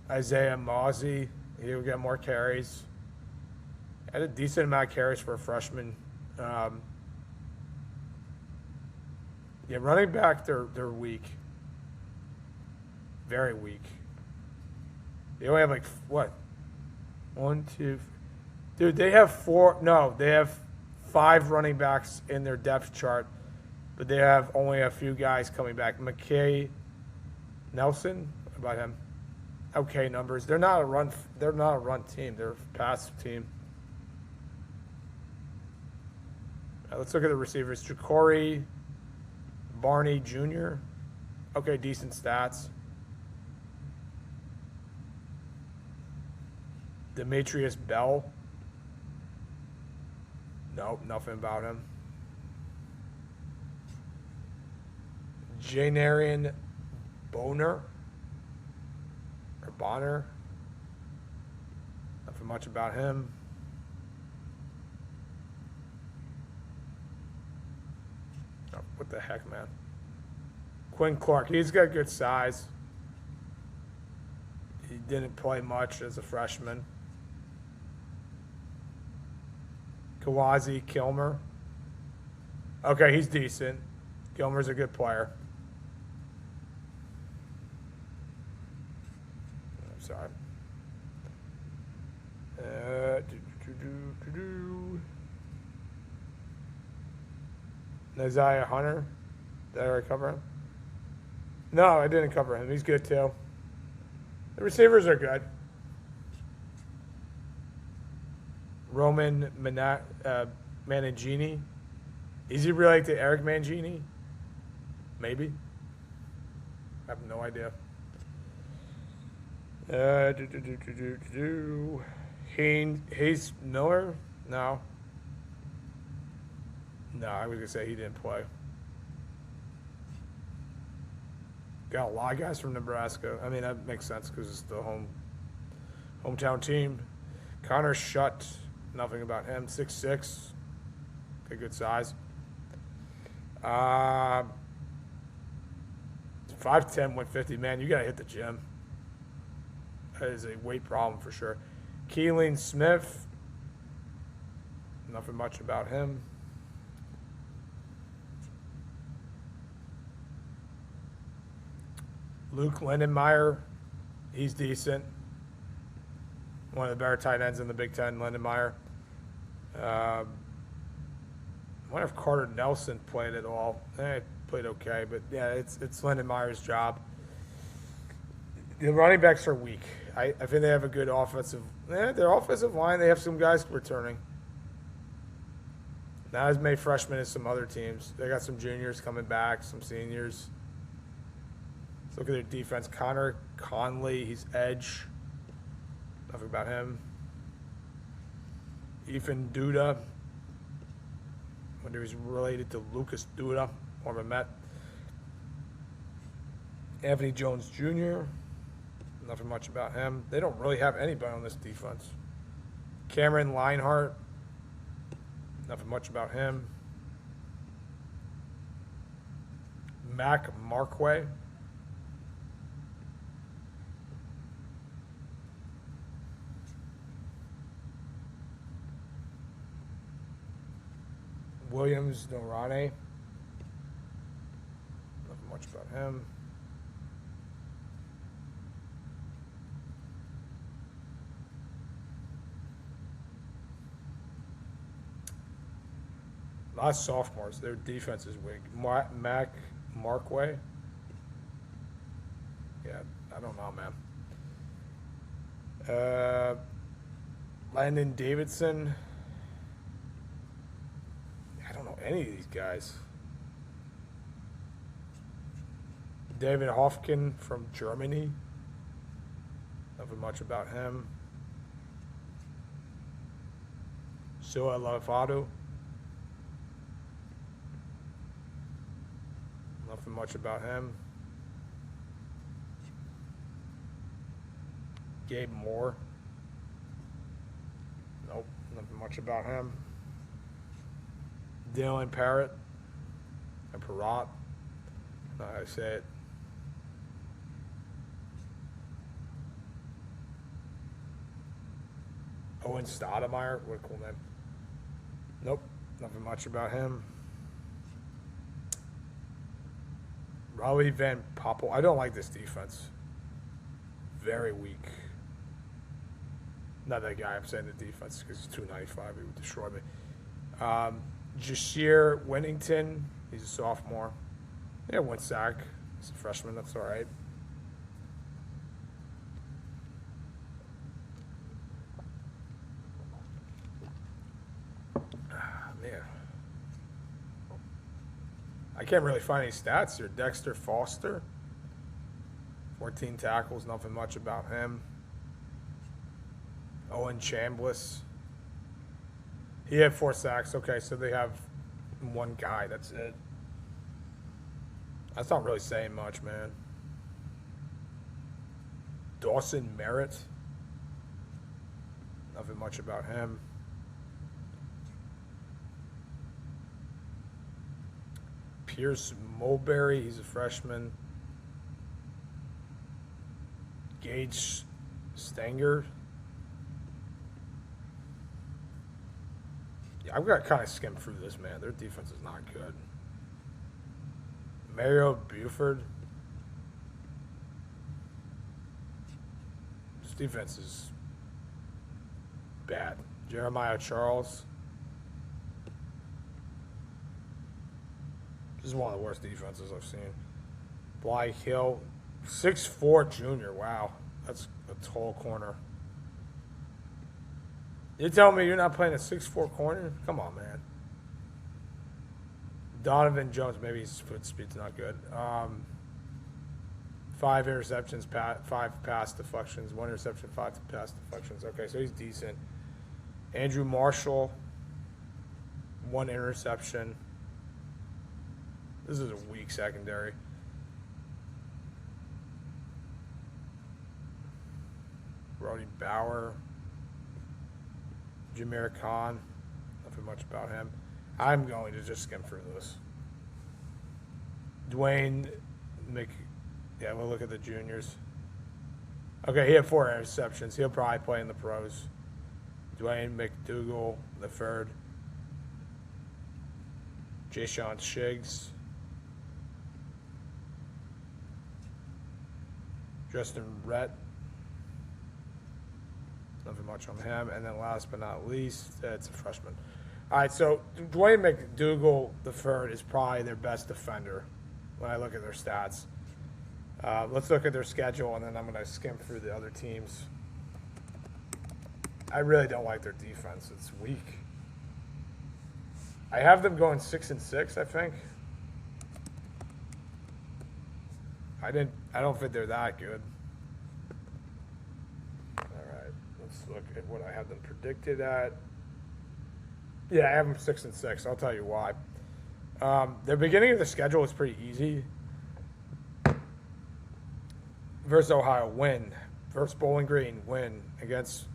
Isaiah Mozzie, he'll get more carries. Had a decent amount of carries for a freshman. Yeah, running back, they're weak. Very weak. They only have like, what? 1, 2. Dude, they have 5 running backs in their depth chart, but they have only a few guys coming back. McKay Nelson, what about him? Okay, numbers. They're not a run team. They're a pass team. Let's look at the receivers. Ja'Cory Barney Jr. Okay, decent stats. Demetrius Bell. Nope, nothing about him. Janarian Bonner. Or Bonner. Nothing much about him. Oh, what the heck, man? Quinn Clark, he's got good size. He didn't play much as a freshman. Kawazi Kilmer. Okay, he's decent. Kilmer's a good player. I'm sorry. Isaiah Hunter. Did I already cover him? No, I didn't cover him. He's good too. The receivers are good. Roman Mangini. Is he related to Eric Mangini? Maybe. I have no idea. Hayes Miller? No. No, I was going to say he didn't play. Got a lot of guys from Nebraska. I mean, that makes sense because it's the hometown team. Connor Shutt, nothing about him. 6'6", a good size. 5'10", 150. Man, you got to hit the gym. That is a weight problem for sure. Keelan Smith, nothing much about him. Luke Lindenmeyer, he's decent. One of the better tight ends in the Big Ten, Lindenmeyer. I wonder if Carter Nelson played at all. Played okay, but yeah, it's Lindenmeyer's job. The running backs are weak. I think they have a good offensive. Their offensive line, they have some guys returning. Not as many freshmen as some other teams. They got some juniors coming back, some seniors. Let's look at their defense. Connor Conley, he's edge. Nothing about him. Ethan Duda. Wonder if he's related to Lucas Duda, more of a Met. Anthony Jones Jr. Nothing much about him. They don't really have anybody on this defense. Cameron Leinhart. Nothing much about him. Mac Markway. Williams Norane. Nothing much about him. A lot of sophomores. Their defense is weak. Markway. Yeah, I don't know, man. Landon Davidson. I don't know any of these guys. David Hofkin from Germany. Nothing much about him. Sua Lavado. Nothing much about him. Gabe Moore. Nope, nothing much about him. Dylan Parrott. And Perrott. Not how I say it. Owen Stoudemire. What a cool name. Nope, nothing much about him. Raleigh Van Poppel. I don't like this defense. Very weak. Not that guy. I'm saying the defense because he's 295. He would destroy me. Jashir Winnington. He's a sophomore. Yeah, one sack. He's a freshman. That's all right. Man. I can't really find any stats here. Dexter Foster. 14 tackles. Nothing much about him. Owen Chambliss. He had 4 sacks. Okay, so they have one guy. That's it. That's not really saying much, man. Dawson Merritt. Nothing much about him. Pierce Mulberry. He's a freshman. Gage Stanger. Yeah, I've got to kind of skim through this, man. Their defense is not good. Mario Buford. This defense is bad. Jeremiah Charles. This is one of the worst defenses I've seen. Bly Hill. 6'4" junior. Wow. That's a tall corner. You tell me you're not playing a 6'4" corner? Come on, man. Donovan Jones, maybe his foot speed's not good. 5 interceptions, 5 pass deflections, 1 interception, 5 pass deflections. Okay, so he's decent. Andrew Marshall, 1 interception. This is a weak secondary. Brody Bauer. Jameer Khan. Nothing much about him. I'm going to just skim through this. Dwayne yeah, we'll look at the juniors. Okay, he had 4 interceptions. He'll probably play in the pros. Dwayne McDougal III. Jayshon Shiggs. Justin Rhett. Nothing much on him. And then last but not least, it's a freshman. All right, so Dwayne McDougal III is probably their best defender when I look at their stats. Let's look at their schedule, and then I'm going to skim through the other teams. I really don't like their defense. It's weak. I have them going 6-6, I think. I don't think they're that good. All right, let's look at what I have them predicted at. Yeah, I have them 6-6. I'll tell you why. Their beginning of the schedule is pretty easy. Versus Ohio, win. Versus Bowling Green, win. Against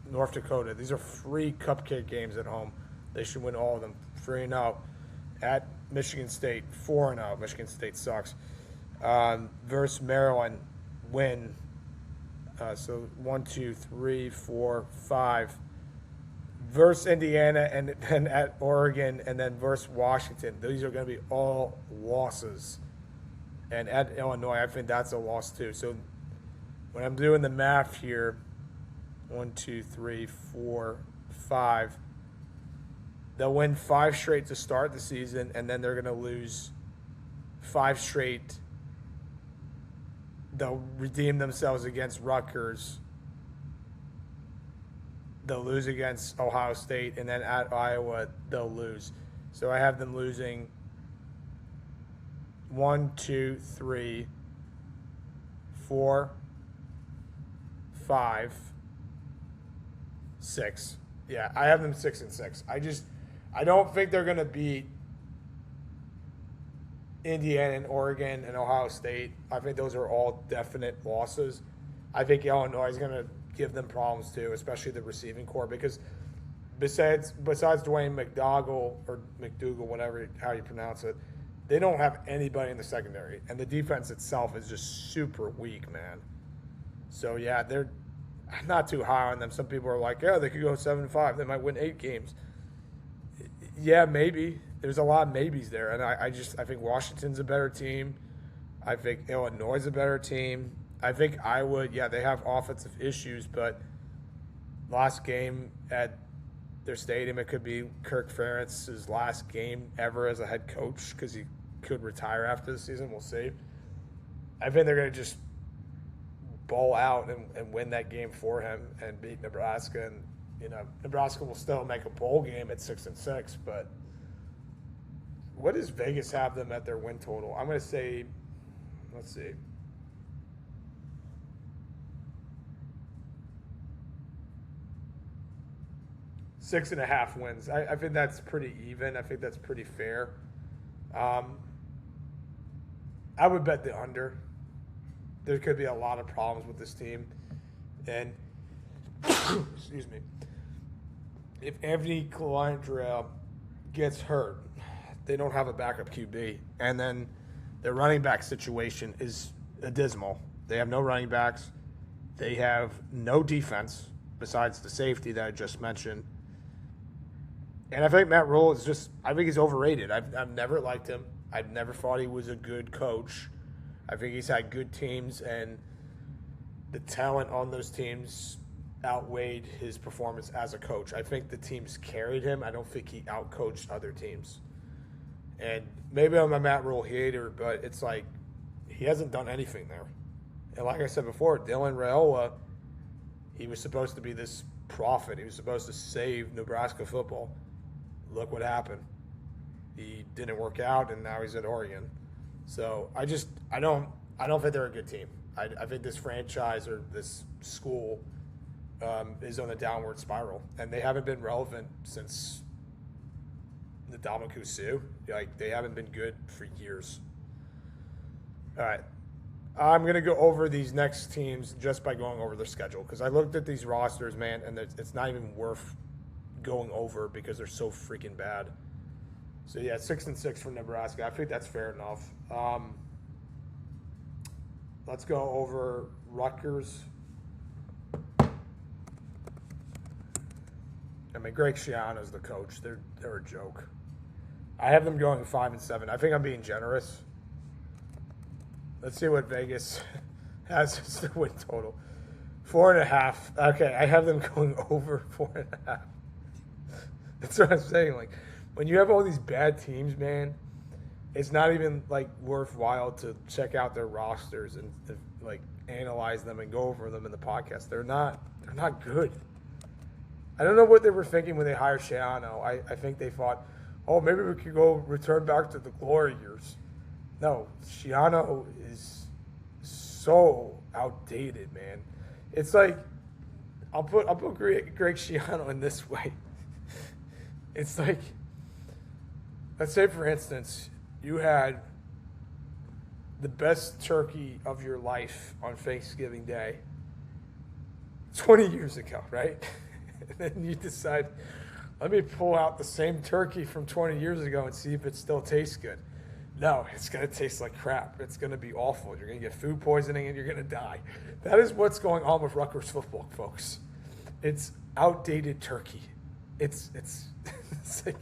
North Dakota. These are 3 cupcake games at home. They should win all of them. 3-0. At Michigan State, 4-0. Michigan State sucks. Versus Maryland, win. So 1, 2, 3, 4, 5. Versus Indiana, and then at Oregon, and then versus Washington. These are going to be all losses. And at Illinois, I think that's a loss too. So when I'm doing the math here, 1, 2, 3, 4, 5. They'll win 5 straight to start the season, and then they're going to lose 5 straight. They'll redeem themselves against Rutgers. They'll lose against Ohio State, and then at Iowa, they'll lose. So I have them losing 1, 2, 3, 4, 5, 6. Yeah, I have them 6-6. I don't think they're going to beat Indiana and Oregon and Ohio State. I think those are all definite losses. I think Illinois is going to give them problems too, especially the receiving core, because besides Dwayne McDougall or McDougal, whatever how you pronounce it, they don't have anybody in the secondary, and the defense itself is just super weak, man. So yeah, they're not too high on them. Some people are like, yeah, they could go 7-5. They might win 8 games. Yeah, maybe. There's a lot of maybes there, and I think Washington's a better team. I think Illinois is a better team. I think Iowa, yeah, they have offensive issues, but last game at their stadium, it could be Kirk Ferentz's last game ever as a head coach because he could retire after the season. We'll see. I think they're going to just ball out and win that game for him and beat Nebraska. And, Nebraska will still make a bowl game at 6-6, but what does Vegas have them at their win total? I'm going to say, let's see. Six and a half wins. I think that's pretty even. I think that's pretty fair. I would bet the under. There could be a lot of problems with this team. And, excuse me, if Anthony Colandrea gets hurt, they don't have a backup QB. And then their running back situation is abysmal. They have no running backs. They have no defense besides the safety that I just mentioned. And I think Matt Rule is I think he's overrated. I've never liked him. I've never thought he was a good coach. I think he's had good teams, and the talent on those teams outweighed his performance as a coach. I think the teams carried him. I don't think he outcoached other teams. And maybe I'm a Matt Rule hater, but it's like he hasn't done anything there. And like I said before, Dylan Raiola, he was supposed to be this prophet. He was supposed to save Nebraska football. Look what happened. He didn't work out, and now he's at Oregon. So I don't think they're a good team. I think this franchise or this school is on a downward spiral, and they haven't been relevant since the Ndamukong Suh. Like, they haven't been good for years. All right. I'm going to go over these next teams just by going over their schedule, because I looked at these rosters, man, and it's not even worth going over because they're so freaking bad. So, yeah, 6-6 for Nebraska. I think that's fair enough. Let's go over Rutgers. I mean, Greg Schiano's the coach. They're a joke. I have them going 5-7. I think I'm being generous. Let's see what Vegas has as the win total. 4.5. Okay, I have them going over 4.5. That's what I'm saying. Like, when you have all these bad teams, man, it's not even like worthwhile to check out their rosters and like analyze them and go over them in the podcast. They're not good. I don't know what they were thinking when they hired Schiano. I think they thought, oh, maybe we could go return back to the glory years. No, Schiano is so outdated, man. It's like I'll put Greg Schiano in this way. It's like, let's say, for instance, you had the best turkey of your life on Thanksgiving Day 20 years ago, right? And then you decide, let me pull out the same turkey from 20 years ago and see if it still tastes good. No, it's going to taste like crap. It's going to be awful. You're going to get food poisoning and you're going to die. That is what's going on with Rutgers football, folks. It's outdated turkey. It's like,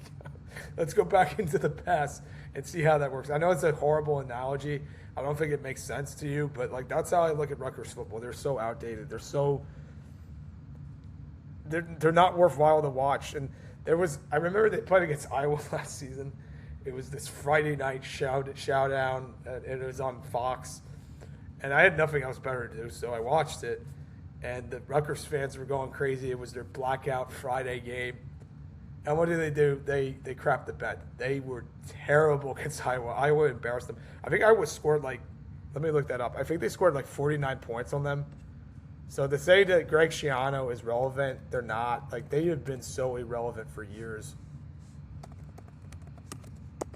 let's go back into the past and see how that works. I know it's a horrible analogy. I don't think it makes sense to you, but like that's how I look at Rutgers football. They're so outdated. They're not worthwhile to watch. And I remember they played against Iowa last season. It was this Friday night showdown, and it was on Fox. And I had nothing else better to do, so I watched it. And the Rutgers fans were going crazy. It was their blackout Friday game. And what do? They crapped the bed. They were terrible against Iowa. Iowa embarrassed them. I think Iowa scored let me look that up. I think they scored 49 points on them. So to say that Greg Schiano is relevant, they're not. They have been so irrelevant for years.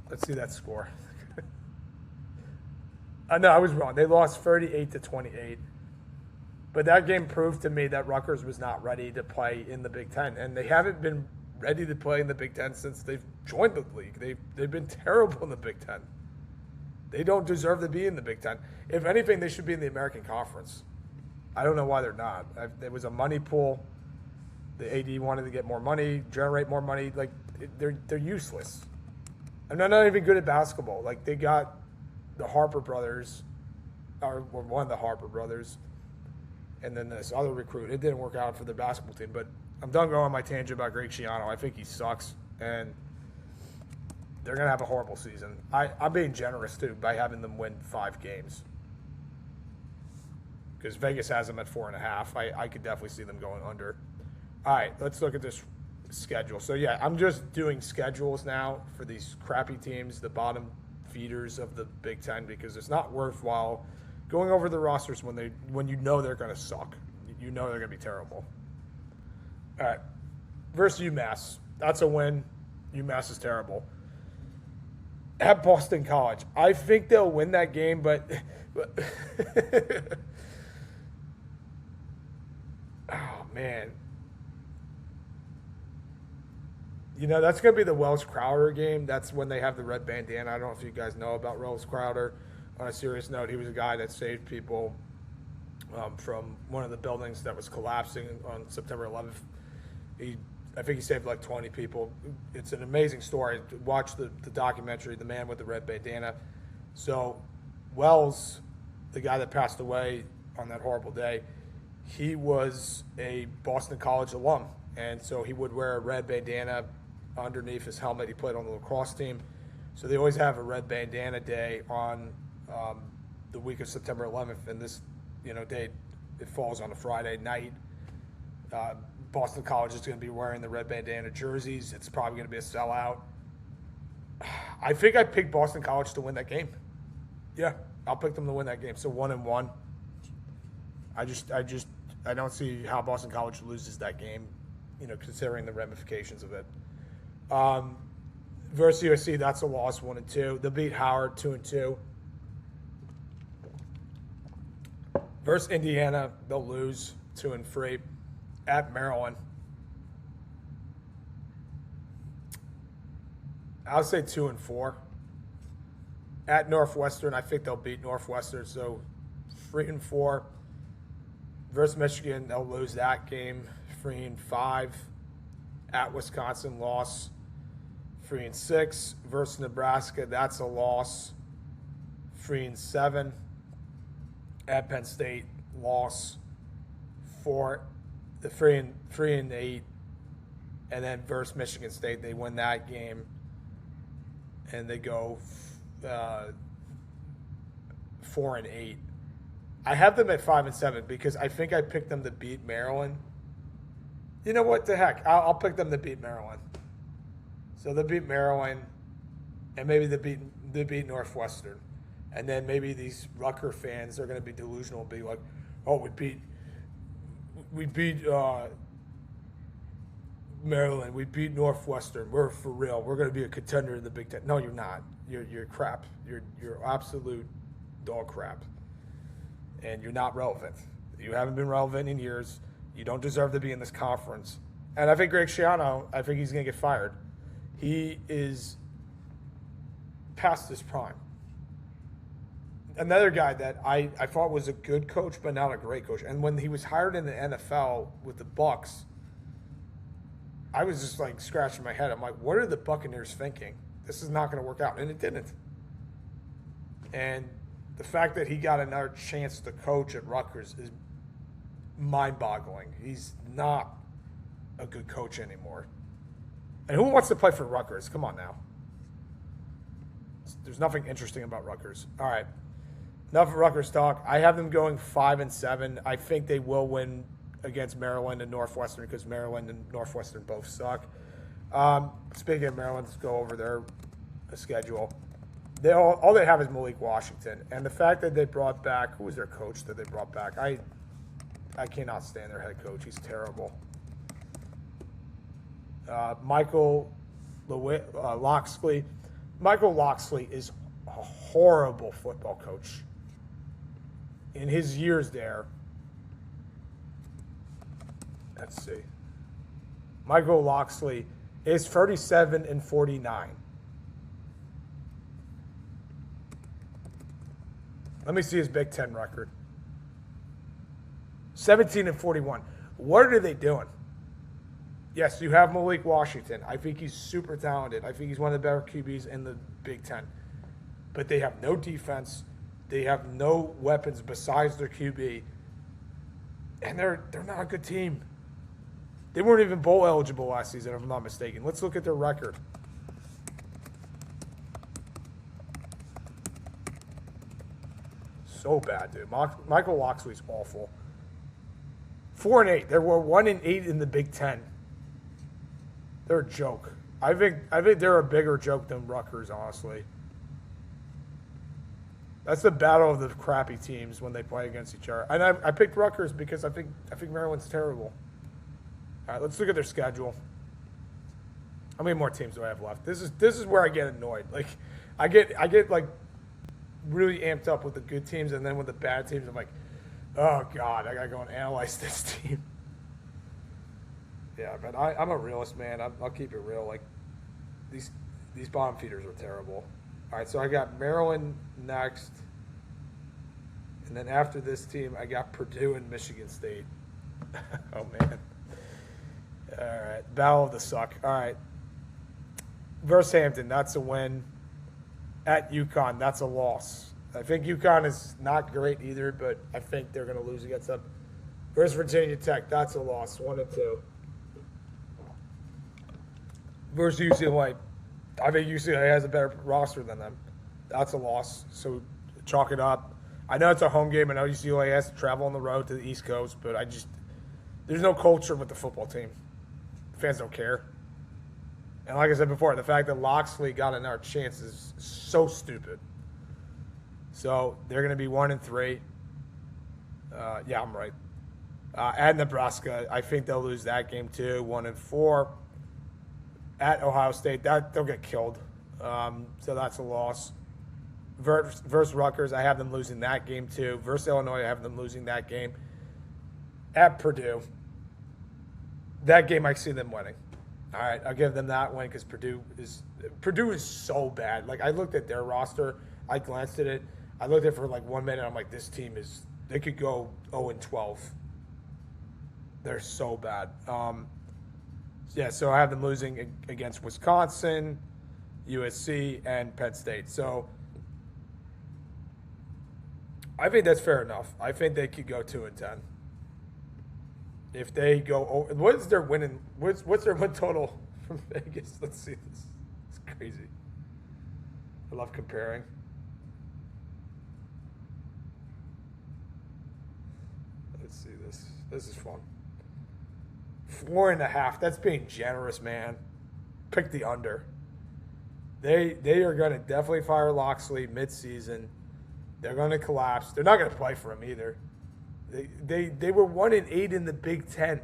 Let's see that score. No, I was wrong. They lost 38-28. But that game proved to me that Rutgers was not ready to play in the Big Ten. And they haven't been ready to play in the Big Ten since they've joined the league. They've been terrible in the Big Ten. They don't deserve to be in the Big Ten. If anything, they should be in the American Conference. I don't know why they're not. There was a money pool. The AD wanted to get more money, generate more money. They're useless. And they're not even good at basketball. They got the Harper brothers, or one of the Harper brothers, and then this other recruit. It didn't work out for the basketball team, but I'm done going on my tangent about Greg Schiano. I think he sucks, and they're going to have a horrible season. I'm being generous, too, by having them win 5 games. Because Vegas has them at 4.5. I could definitely see them going under. All right, let's look at this schedule. So, yeah, I'm just doing schedules now for these crappy teams, the bottom feeders of the Big Ten, because it's not worthwhile going over the rosters when you know they're going to suck. You know they're going to be terrible. All right, versus UMass. That's a win. UMass is terrible. At Boston College. I think they'll win that game, but oh, man. That's going to be the Wells Crowder game. That's when they have the red bandana. I don't know if you guys know about Wells Crowder. On a serious note, he was a guy that saved people from one of the buildings that was collapsing on September 11th. I think he saved 20 people. It's an amazing story. Watch the documentary, The Man with the Red Bandana. So Wells, the guy that passed away on that horrible day, he was a Boston College alum. And so he would wear a red bandana underneath his helmet. He played on the lacrosse team. So they always have a red bandana day on the week of September 11th. And this, day, it falls on a Friday night. Boston College is going to be wearing the red bandana jerseys. It's probably going to be a sellout. I think I picked Boston College to win that game. Yeah, I'll pick them to win that game. So 1-1. I don't see how Boston College loses that game, considering the ramifications of it. Versus USC, that's a loss, 1-2. They'll beat Howard, 2-2. Versus Indiana, they'll lose, 2-3. At Maryland, I'll say 2-4. At Northwestern, I think they'll beat Northwestern, so 3-4. Versus Michigan, they'll lose that game, 3-5. At Wisconsin, loss, 3-6. Versus Nebraska, that's a loss, 3-7. At Penn State, loss, 4. The 3-8, and then versus Michigan State, they win that game, and they go 4-8. I have them at 5-7 because I think I picked them to beat Maryland. You know what? The heck, I'll pick them to beat Maryland. So they beat Maryland, and maybe they beat Northwestern, and then maybe these Rutgers fans are going to be delusional, and be like, "Oh, we beat Maryland. We beat Northwestern. We're for real. We're going to be a contender in the Big Ten." No, you're not. You're crap. You're absolute dog crap. And you're not relevant. You haven't been relevant in years. You don't deserve to be in this conference. And I think Greg Schiano, I think he's going to get fired. He is past his prime. Another guy that I thought was a good coach, but not a great coach. And when he was hired in the NFL with the Bucks, I was just like scratching my head. I'm like, what are the Buccaneers thinking? This is not going to work out. And it didn't. And the fact that he got another chance to coach at Rutgers is mind-boggling. He's not a good coach anymore. And who wants to play for Rutgers? Come on now. There's nothing interesting about Rutgers. All right. Enough of Rutgers talk. I have them going 5-7. I think they will win against Maryland and Northwestern because Maryland and Northwestern both suck. Speaking of Maryland, let's go over their schedule. All they have is Malik Washington. And the fact that they brought back – who was their coach that they brought back? I cannot stand their head coach. He's terrible. Michael Locksley. Michael Locksley is a horrible football coach. In his years there, let's see. Michael Locksley is 37-49. Let me see his Big Ten record. 17-41. What are they doing? Yes, you have Malik Washington. I think he's super talented. I think he's one of the better QBs in the Big Ten. But they have no defense. They have no weapons besides their QB. And they're not a good team. They weren't even bowl eligible last season, if I'm not mistaken. Let's look at their record. So bad, dude. Michael Locksley's awful. 4-8. They were 1-8 in the Big Ten. They're a joke. I think they're a bigger joke than Rutgers, honestly. That's the battle of the crappy teams when they play against each other. And I picked Rutgers because I think Maryland's terrible. All right, let's look at their schedule. How many more teams do I have left? This is where I get annoyed. Like, I get like really amped up with the good teams, and then with the bad teams, I'm like, oh God, I gotta go and analyze this team. Yeah, but I'm a realist, man. I'll keep it real. Like, these bottom feeders are terrible. All right, so I got Maryland next, and then after this team, I got Purdue and Michigan State. Oh man. All right, battle of the suck. All right, versus Hampton, that's a win. At UConn, that's a loss. I think UConn is not great either, but I think they're going to lose against them. Versus Virginia Tech, that's a loss, 1-2. Versus UCLA, I think UCLA has a better roster than them. That's a loss, so chalk it up. I know it's a home game. I know UCLA has to travel on the road to the East Coast, but there's no culture with the football team. Fans don't care. And like I said before, the fact that Locksley got another chance is so stupid. So they're going to be 1-3. Yeah, I'm right. At Nebraska, I think they'll lose that game too, 1-4. At Ohio State, they'll get killed. So that's a loss. Versus Rutgers, I have them losing that game too. Versus Illinois, I have them losing that game. At Purdue, that game I see them winning. All right, I'll give them that win because Purdue is so bad. Like, I looked at their roster, I glanced at it, I looked at it for like 1 minute. I'm like, this team they could go 0-12. They're so bad. Yeah, so I have them losing against Wisconsin, USC, and Penn State. So I think that's fair enough. I think they could go 2-10. If they go, what's their win total from Vegas? Let's see this. It's crazy. I love comparing. Let's see this. This is fun. 4.5. That's being generous, man. Pick the under. They are going to definitely fire Locksley mid-season. They're going to collapse. They're not going to play for him either. They were 1-8 in the Big Ten,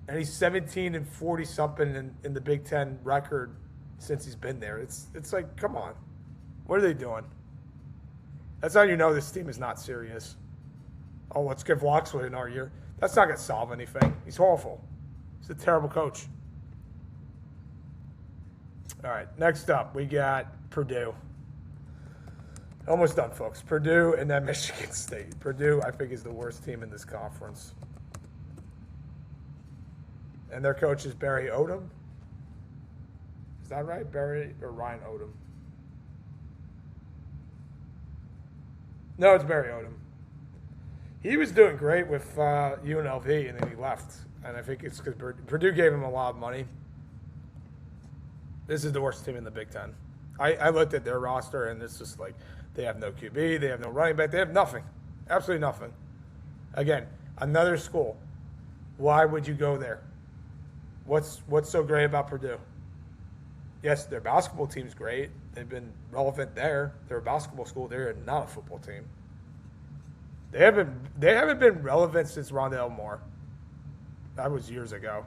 and he's 17-40 something in the Big Ten record since he's been there. It's like, come on, what are they doing? That's how you know this team is not serious. Oh, let's give Locksley another year. That's not going to solve anything. He's awful. He's a terrible coach. All right, next up we got Purdue. Almost done, folks. Purdue and then Michigan State. Purdue, I think, is the worst team in this conference. And their coach is Barry Odom. Is that right? Barry or Ryan Odom? No, it's Barry Odom. He was doing great with UNLV, and then he left. And I think it's because Purdue gave him a lot of money. This is the worst team in the Big Ten. I looked at their roster, and it's just like they have no QB, they have no running back, they have nothing. Absolutely nothing. Again, another school. Why would you go there? What's so great about Purdue? Yes, their basketball team's great. They've been relevant there. They're a basketball school. They're not a football team. They haven't been relevant since Rondale Moore. That was years ago.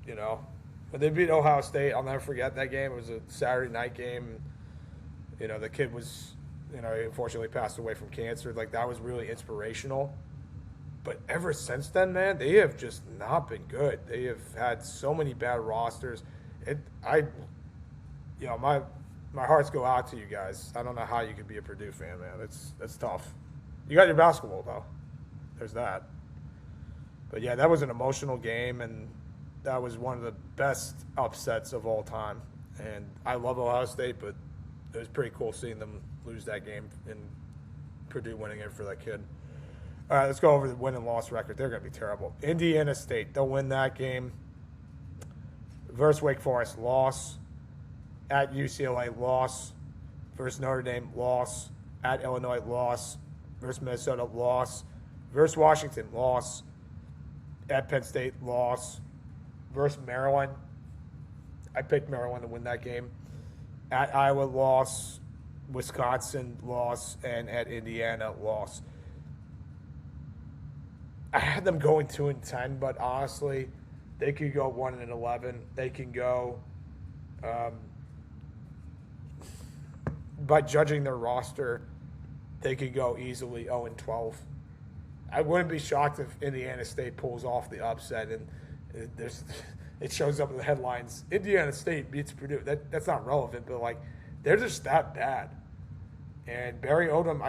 You know, when they beat Ohio State, I'll never forget that game. It was a Saturday night game. You know, the kid was, you know, he unfortunately passed away from cancer. Like, that was really inspirational. But ever since then, man, they have just not been good. They have had so many bad rosters. My hearts go out to you guys. I don't know how you could be a Purdue fan, man. That's tough. You got your basketball, though. There's that. But, yeah, that was an emotional game, and that was one of the best upsets of all time. And I love Ohio State, but it was pretty cool seeing them lose that game and Purdue winning it for that kid. All right, let's go over the win and loss record. They're going to be terrible. Indiana State, they'll win that game. Versus Wake Forest, loss. At UCLA, loss. Versus Notre Dame, loss. At Illinois, loss. Versus Minnesota, loss. Versus Washington, loss. At Penn State, loss. Versus Maryland, I picked Maryland to win that game. At Iowa, loss. Wisconsin, loss. And at Indiana, loss. I had them going 2-10, but honestly, they could go 1-11. They can go, by judging their roster, they could go easily 0-12. I wouldn't be shocked if Indiana State pulls off the upset and it shows up in the headlines. Indiana State beats Purdue. That's not relevant, but like they're just that bad. And Barry Odom,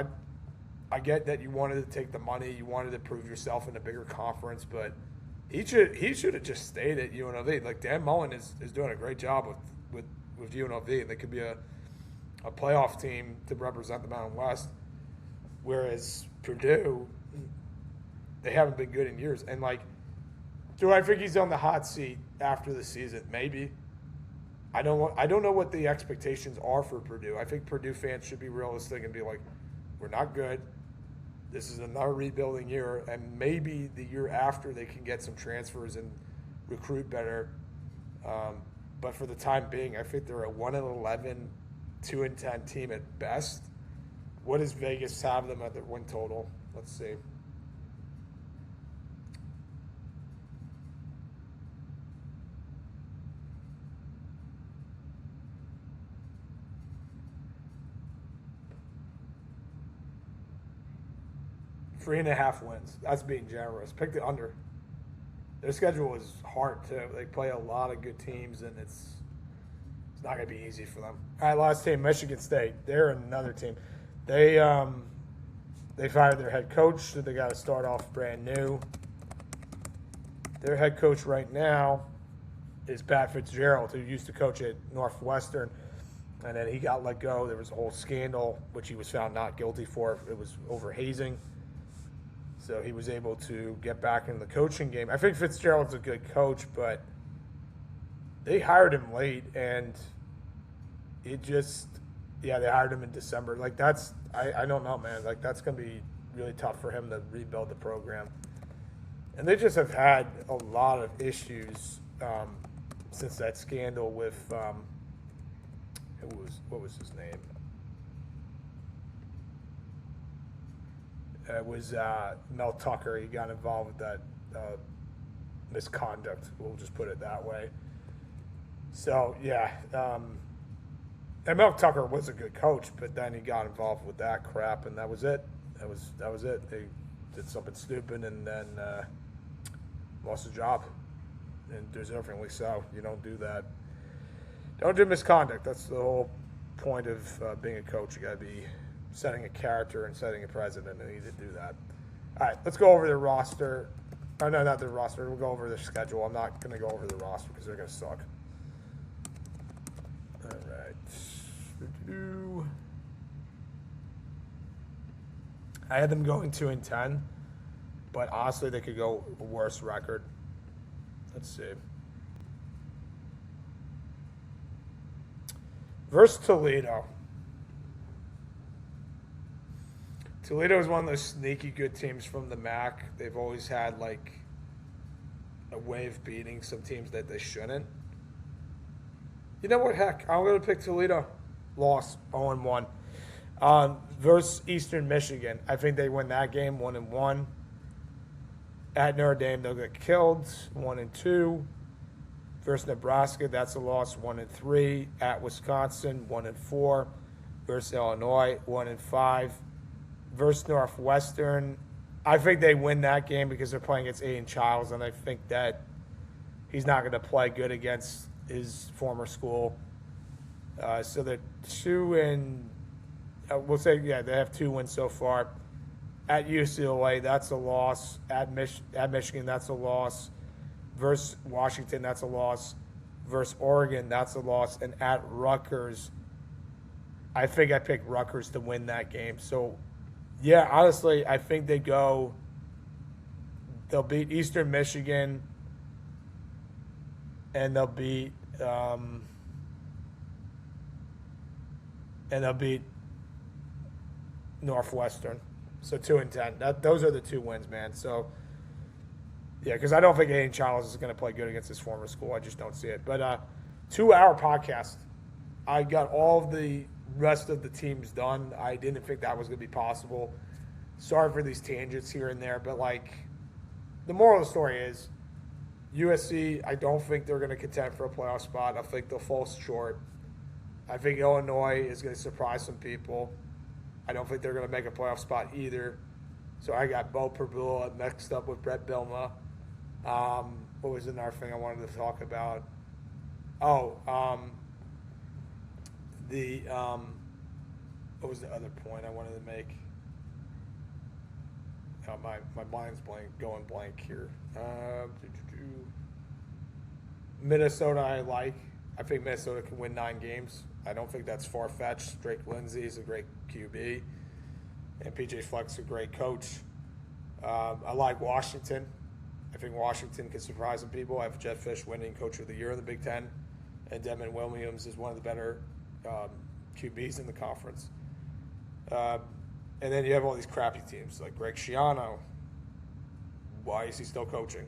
I get that you wanted to take the money, you wanted to prove yourself in a bigger conference, but he should have just stayed at UNLV. Like Dan Mullen is doing a great job with UNLV, and they could be a playoff team to represent the Mountain West. Whereas Purdue, they haven't been good in years. And like, do I think he's on the hot seat after the season? Maybe. I don't know what the expectations are for Purdue. I think Purdue fans should be realistic and be like, we're not good. This is another rebuilding year, and maybe the year after they can get some transfers and recruit better. But for the time being, I think they're a 1-11, 2-10 team at best. What does Vegas have them at their win total? Let's see. Three and a half wins. That's being generous. Pick the under. Their schedule is hard too. They play a lot of good teams, and it's not going to be easy for them. All right, last team, Michigan State. They're another team. They fired their head coach, so they got to start off brand new. Their head coach right now is Pat Fitzgerald, who used to coach at Northwestern, and then he got let go. There was a whole scandal, which he was found not guilty for. It was over hazing. So he was able to get back in the coaching game. I think Fitzgerald's a good coach, but they hired him late, and it just, they hired him in December. Like, that's, I don't know, man. Like, that's going to be really tough for him to rebuild the program. And they just have had a lot of issues since that scandal with, what was his name? It was Mel Tucker. He got involved with that misconduct. We'll just put it that way. So, yeah. And Mel Tucker was a good coach, but then he got involved with that crap, and that was it. That was it. They did something stupid and then lost his job. And deservingly so. You don't do that. Don't do misconduct. That's the whole point of being a coach. You got to be setting a character and setting a precedent, and he did do that. All right, let's go over the roster. Oh, no, not the roster. We'll go over the schedule. I'm not going to go over the roster because they're going to suck. All right. I had them going 2-10, but honestly, they could go a worse record. Let's see. Versus Toledo. Toledo is one of those sneaky good teams from the MAC. They've always had like a way of beating some teams that they shouldn't. You know what? Heck, I'm going to pick Toledo. Loss 0-1. Versus Eastern Michigan. I think they win that game 1-1. At Notre Dame, they'll get killed 1-2. Versus Nebraska, that's a loss 1-3. At Wisconsin, 1-4. Versus Illinois, 1-5. Versus Northwestern, I think they win that game because they're playing against Aiden Childs, and I think that he's not going to play good against his former school. So they're 2 we'll say, yeah, they have 2 wins so far. At UCLA, that's a loss. At Michigan, that's a loss. Versus Washington, that's a loss. Versus Oregon, that's a loss. And at Rutgers, I think I picked Rutgers to win that game. So, yeah, honestly, I think they'll beat Eastern Michigan, and they'll beat Northwestern. So 2-10. Those are the 2 wins, man. So, yeah, because I don't think Aiden Childs is going to play good against his former school. I just don't see it. But 2-hour podcast. I got all of the rest of the teams done. I didn't think that was going to be possible. Sorry for these tangents here and there. But, like, the moral of the story is USC, I don't think they're going to contend for a playoff spot. I think they'll fall short. I think Illinois is going to surprise some people. I don't think they're going to make a playoff spot either. So I got Bo Perbula mixed up with Brett Bilma. What was another thing I wanted to talk about? What was the other point I wanted to make? Oh, my mind's going blank here. Minnesota I like. I think Minnesota can win 9 games. I don't think that's far-fetched. Drake Lindsey is a great QB, and PJ Fleck's a great coach. I like Washington. I think Washington can surprise some people. I have Jeff Fish winning Coach of the Year in the Big Ten, and Devin Williams is one of the better QBs in the conference. And then you have all these crappy teams like Greg Schiano. Why is he still coaching?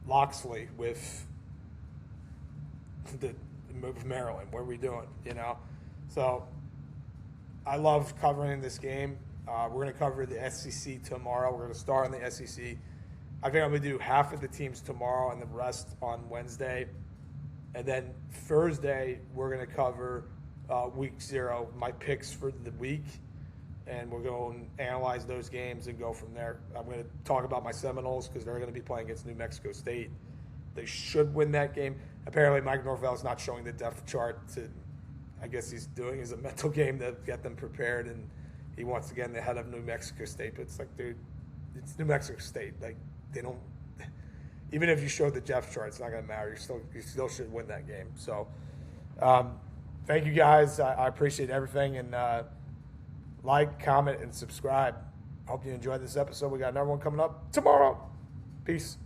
Loxley with Maryland. What are we doing? You know? So I love covering this game. We're going to cover the SEC tomorrow. We're going to start on the SEC. I think I'm going to do half of the teams tomorrow and the rest on Wednesday. And then Thursday, we're going to cover week 0, my picks for the week. And we're going to analyze those games and go from there. I'm going to talk about my Seminoles because they're going to be playing against New Mexico State. They should win that game. Apparently, Mike Norvell is not showing the depth chart. I guess he's doing as a mental game to get them prepared, and he wants to get in the head of New Mexico State. But it's like, dude, it's New Mexico State. Like, they don't. Even if you show the depth chart, it's not going to matter. You still should win that game. So, thank you guys. I appreciate everything, and like, comment, and subscribe. I hope you enjoyed this episode. We got another one coming up tomorrow. Peace.